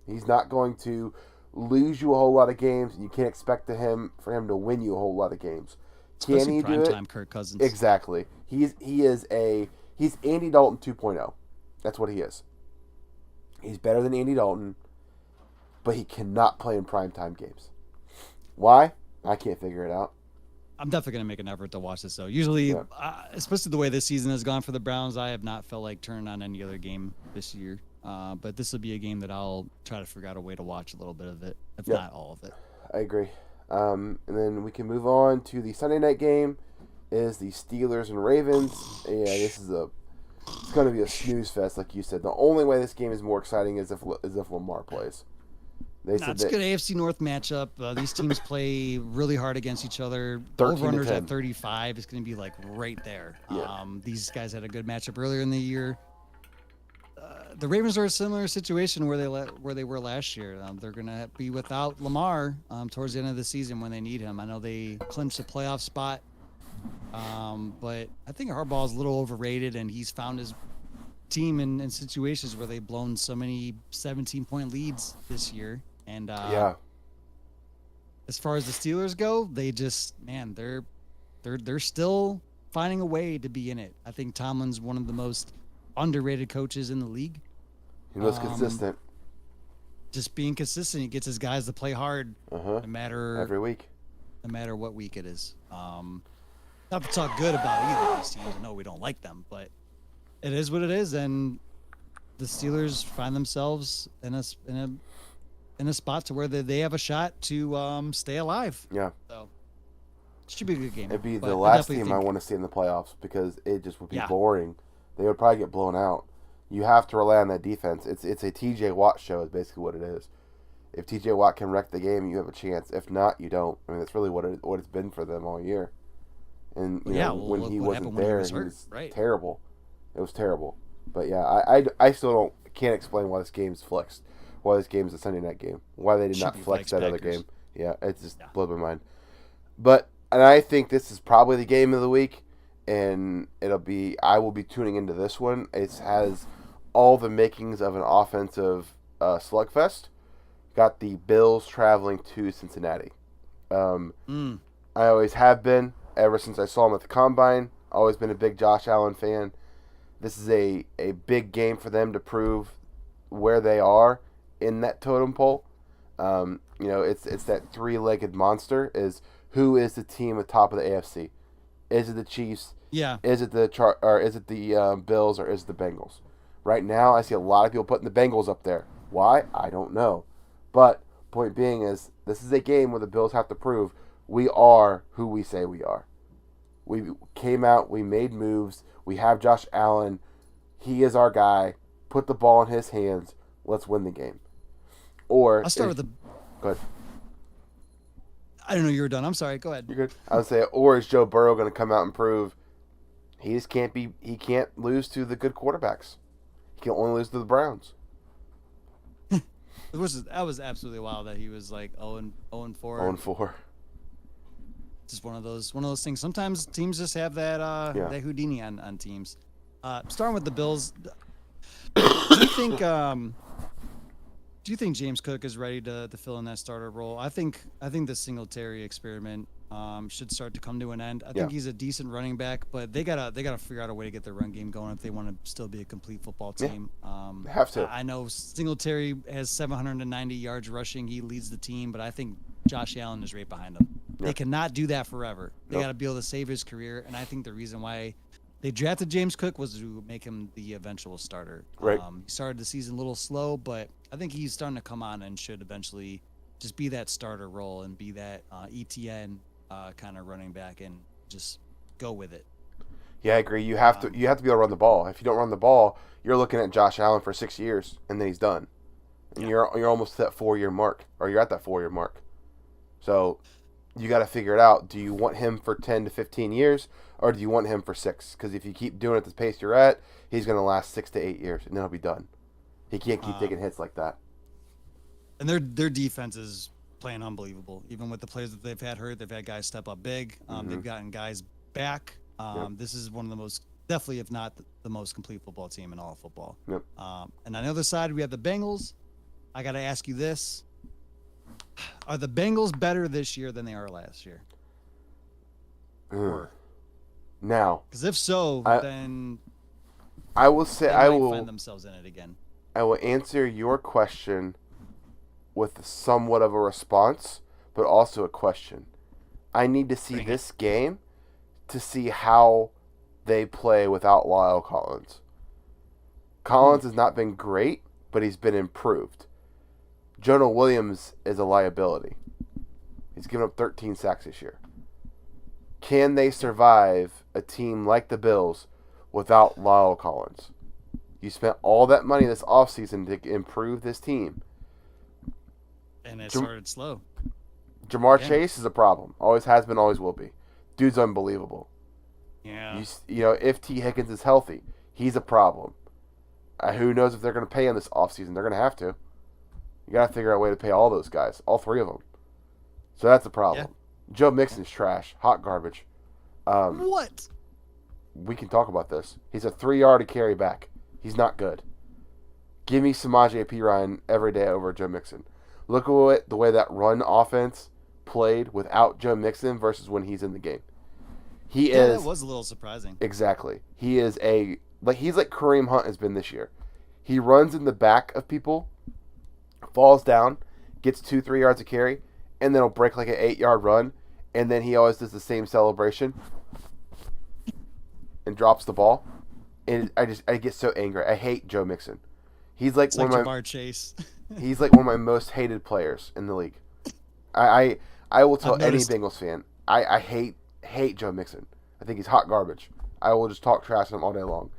He's not going to lose you a whole lot of games, and you can't expect for him to win you a whole lot of games. Can he do it? Time Kirk Cousins. Exactly. He's Andy Dalton 2.0. That's what he is. He's better than Andy Dalton, but he cannot play in primetime games. Why? I can't figure it out. I'm definitely going to make an effort to watch this, though. Usually, especially the way this season has gone for the Browns, I have not felt like turning on any other game this year. But this will be a game that I'll try to figure out a way to watch a little bit of it, if not all of it. I agree. And then we can move on to the Sunday night game. Is the Steelers and Ravens. Yeah, it's going to be a snooze fest, like you said. The only way this game is more exciting is if Lamar plays. It's a good AFC North matchup. These teams play really hard against each other. 13-10. Over-unders at 35 is going to be like right there. Yeah. These guys had a good matchup earlier in the year. The Ravens are a similar situation where they were last year. They're going to be without Lamar towards the end of the season when they need him. I know they clinched a playoff spot, but I think Harbaugh is a little overrated, and he's found his team in situations where they've blown so many 17-point leads this year. And as far as the Steelers go, they just they're still finding a way to be in it. I think Tomlin's one of the most underrated coaches in the league. He was consistent. Just being consistent, he gets his guys to play hard, no matter every week, no matter what week it is. Not to talk good about either of these teams. No, we don't like them, but it is what it is, and the Steelers find themselves in a spot to where they have a shot to stay alive. Yeah. So it should be a good game. It'd be the last team I want to see in the playoffs because it just would be boring. They would probably get blown out. You have to rely on that defense. It's a T.J. Watt show is basically what it is. If T.J. Watt can wreck the game, you have a chance. If not, you don't. I mean, that's really what it's been for them all year. And you know, when he wasn't there, he was terrible. It was terrible. But yeah, I still can't explain why this game's flexed. Why this game is a Sunday night game. Why they did not flex that other game. Yeah, it just blew my mind. And I think this is probably the game of the week, and I will be tuning into this one. It has all the makings of an offensive slugfest. Got the Bills traveling to Cincinnati. I always have been, ever since I saw him at the Combine. Always been a big Josh Allen fan. This is a big game for them to prove where they are in that totem pole. You know, it's that three-legged monster. Is who is the team at top of the AFC? Is it the Chiefs? Yeah. Is it the Bills, or is it the Bengals? Right now, I see a lot of people putting the Bengals up there. Why? I don't know. But point being is, this is a game where the Bills have to prove we are who we say we are. We came out, we made moves, we have Josh Allen. He is our guy. Put the ball in his hands. Let's win the game. Or I'll start with the. Go ahead. I don't know. You were done. I'm sorry. Go ahead. You're good. I would say, or is Joe Burrow going to come out and prove he just can't be? He can't lose to the good quarterbacks. He can only lose to the Browns. That was absolutely wild that he was like 0-4. 0-4. Just one of those things. Sometimes teams just have that Houdini on teams. Starting with the Bills, do you think James Cook is ready to fill in that starter role? I think the Singletary experiment should start to come to an end. I think he's a decent running back, but they gotta figure out a way to get their run game going if they want to still be a complete football team. They have to. I know Singletary has 790 yards rushing. He leads the team, but I think Josh Allen is right behind him. They cannot do that forever. They got to be able to save his career, and I think the reason why they drafted James Cook was to make him the eventual starter. Right. He started the season a little slow, but I think he's starting to come on and should eventually just be that starter role and be that ETN kind of running back and just go with it. Yeah, I agree. You have to be able to run the ball. If you don't run the ball, you're looking at Josh Allen for 6 years, and then he's done. And you're almost at that 4-year mark, or you're at that 4-year mark. So you got to figure it out. Do you want him for 10 to 15 years, or do you want him for 6? Because if you keep doing it at the pace you're at, he's going to last 6 to 8 years, and then he'll be done. He can't keep taking hits like that. And their defense is playing unbelievable. Even with the players that they've had hurt, they've had guys step up big. They've gotten guys back. This is one of the most, definitely, if not the most complete football team in all of football. Yep. And on the other side, we have the Bengals. I got to ask you this. Are the Bengals better this year than they are last year? Now, because if so, then I will say they might find themselves in it again. I will answer your question with somewhat of a response, but also a question. I need to see this game to see how they play without Lyle Collins. Collins has not been great, but he's been improved. Jonah Williams is a liability. He's given up 13 sacks this year. Can they survive a team like the Bills without Lyle Collins? You spent all that money this offseason to improve this team. And it started slow. Jamar Chase is a problem. Always has been, always will be. Dude's unbelievable. Yeah. You know, if T. Higgins is healthy, he's a problem. Who knows if they're going to pay him this offseason? They're going to have to. You got to figure out a way to pay all those guys, all three of them. So that's a problem. Yeah. Joe Mixon's trash, hot garbage. What? We can talk about this. He's a 3-yard carry back. He's not good. Give me Samaje Perine every day over Joe Mixon. Look at the way that run offense played without Joe Mixon versus when he's in the game. That was a little surprising. Exactly. He's like Kareem Hunt has been this year. He runs in the back of people, falls down, gets 2-3 yards of carry, and then he'll break like an 8-yard run, and then he always does the same celebration and drops the ball. And I get so angry. I hate Joe Mixon. He's like one of my Jamar Chase. He's like one of my most hated players in the league. I will tell any Bengals fan, I hate Joe Mixon. I think he's hot garbage. I will just talk trash to him all day long.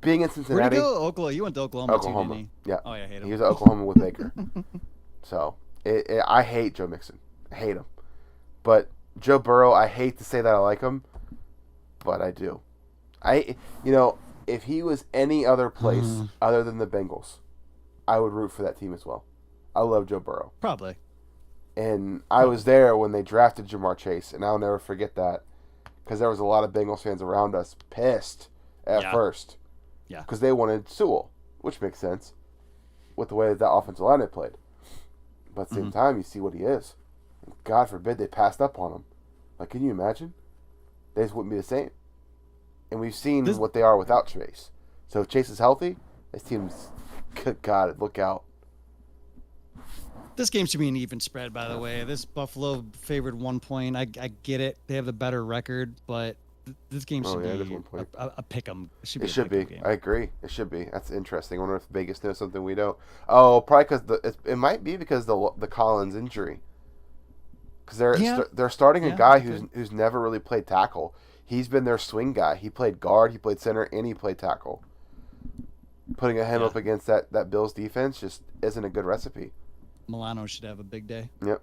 Being in Cincinnati. Where'd he go? Oklahoma. You went to Oklahoma too, didn't he? Yeah. Oh, yeah, I hate him. He was at Oklahoma with Baker. So, I hate Joe Mixon. I hate him. But Joe Burrow, I hate to say that I like him, but I do. If he was any other place other than the Bengals, I would root for that team as well. I love Joe Burrow. Probably. And I was there when they drafted Jamar Chase, and I'll never forget that because there was a lot of Bengals fans around us pissed at first. Yeah. Because they wanted Sewell, which makes sense with the way that offensive line had played. But at the same time, you see what he is. God forbid they passed up on him. Like, can you imagine? They just wouldn't be the same. And we've seen what they are without Chase. So if Chase is healthy, this team's, good God, look out. This game should be an even spread, by the way. This Buffalo favored 1 point. I get it. They have the better record, but this game should be a pick 'em. It should be. Game. I agree. It should be. That's interesting. I wonder if Vegas knows something we don't. Oh, probably because it might be because the Collins injury. Because they're starting a guy who's never really played tackle. He's been their swing guy. He played guard, he played center, and he played tackle. Putting him up against that Bills defense just isn't a good recipe. Milano should have a big day. Yep,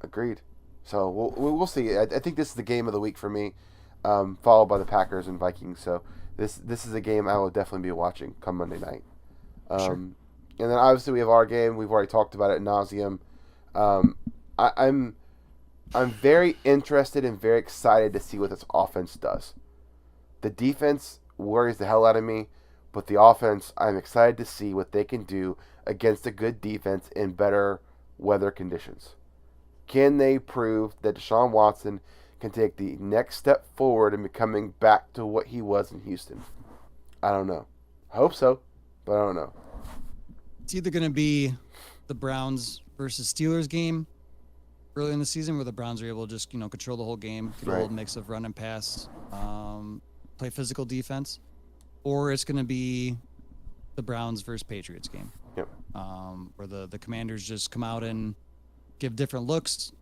agreed. So we'll see. I think this is the game of the week for me, followed by the Packers and Vikings. So this is a game I will definitely be watching come Monday night. Sure. And then obviously we have our game. We've already talked about it ad nauseum. I'm very interested and very excited to see what this offense does. The defense worries the hell out of me, but the offense, I'm excited to see what they can do against a good defense in better weather conditions. Can they prove that Deshaun Watson can take the next step forward in becoming back to what he was in Houston? I don't know. I hope so, but I don't know. It's either going to be the Browns versus Steelers game early in the season where the Browns are able to just, control the whole game, get a little mix of run and pass, play physical defense, or it's going to be the Browns versus Patriots game. Yep. Where the Commanders just come out and give different looks,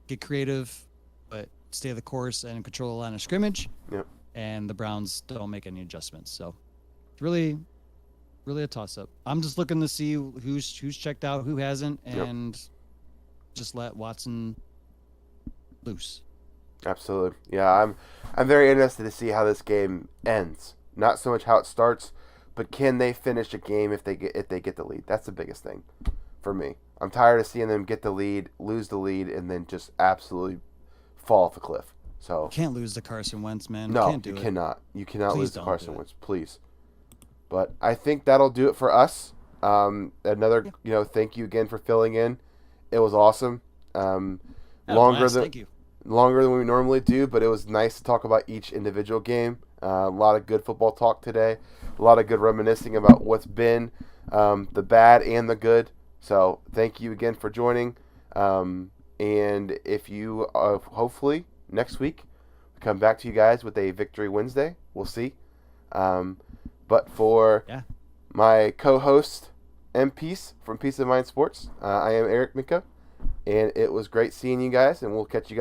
get creative, but stay the course and control the line of scrimmage. Yep. And the Browns don't make any adjustments. So it's really a toss-up. I'm just looking to see who's checked out, who hasn't, and just let Watson loose. Absolutely. Yeah, I'm very interested to see how this game ends. Not so much how it starts, but can they finish a game if they get the lead? That's the biggest thing for me. I'm tired of seeing them get the lead, lose the lead, and then just absolutely fall off a cliff. So you can't lose to Carson Wentz, man. No, you cannot. You cannot Please lose to don't Carson Wentz, please. But I think that'll do it for us. Another, thank you again for filling in. It was awesome. Longer than we normally do, but it was nice to talk about each individual game. A lot of good football talk today. A lot of good reminiscing about what's been, the bad and the good. So thank you again for joining. And if you hopefully next week come back to you guys with a Victory Wednesday, we'll see. But for my co-host MPiece from Peace of Mind Sports, I am Eric Mika. And it was great seeing you guys, and we'll catch you guys.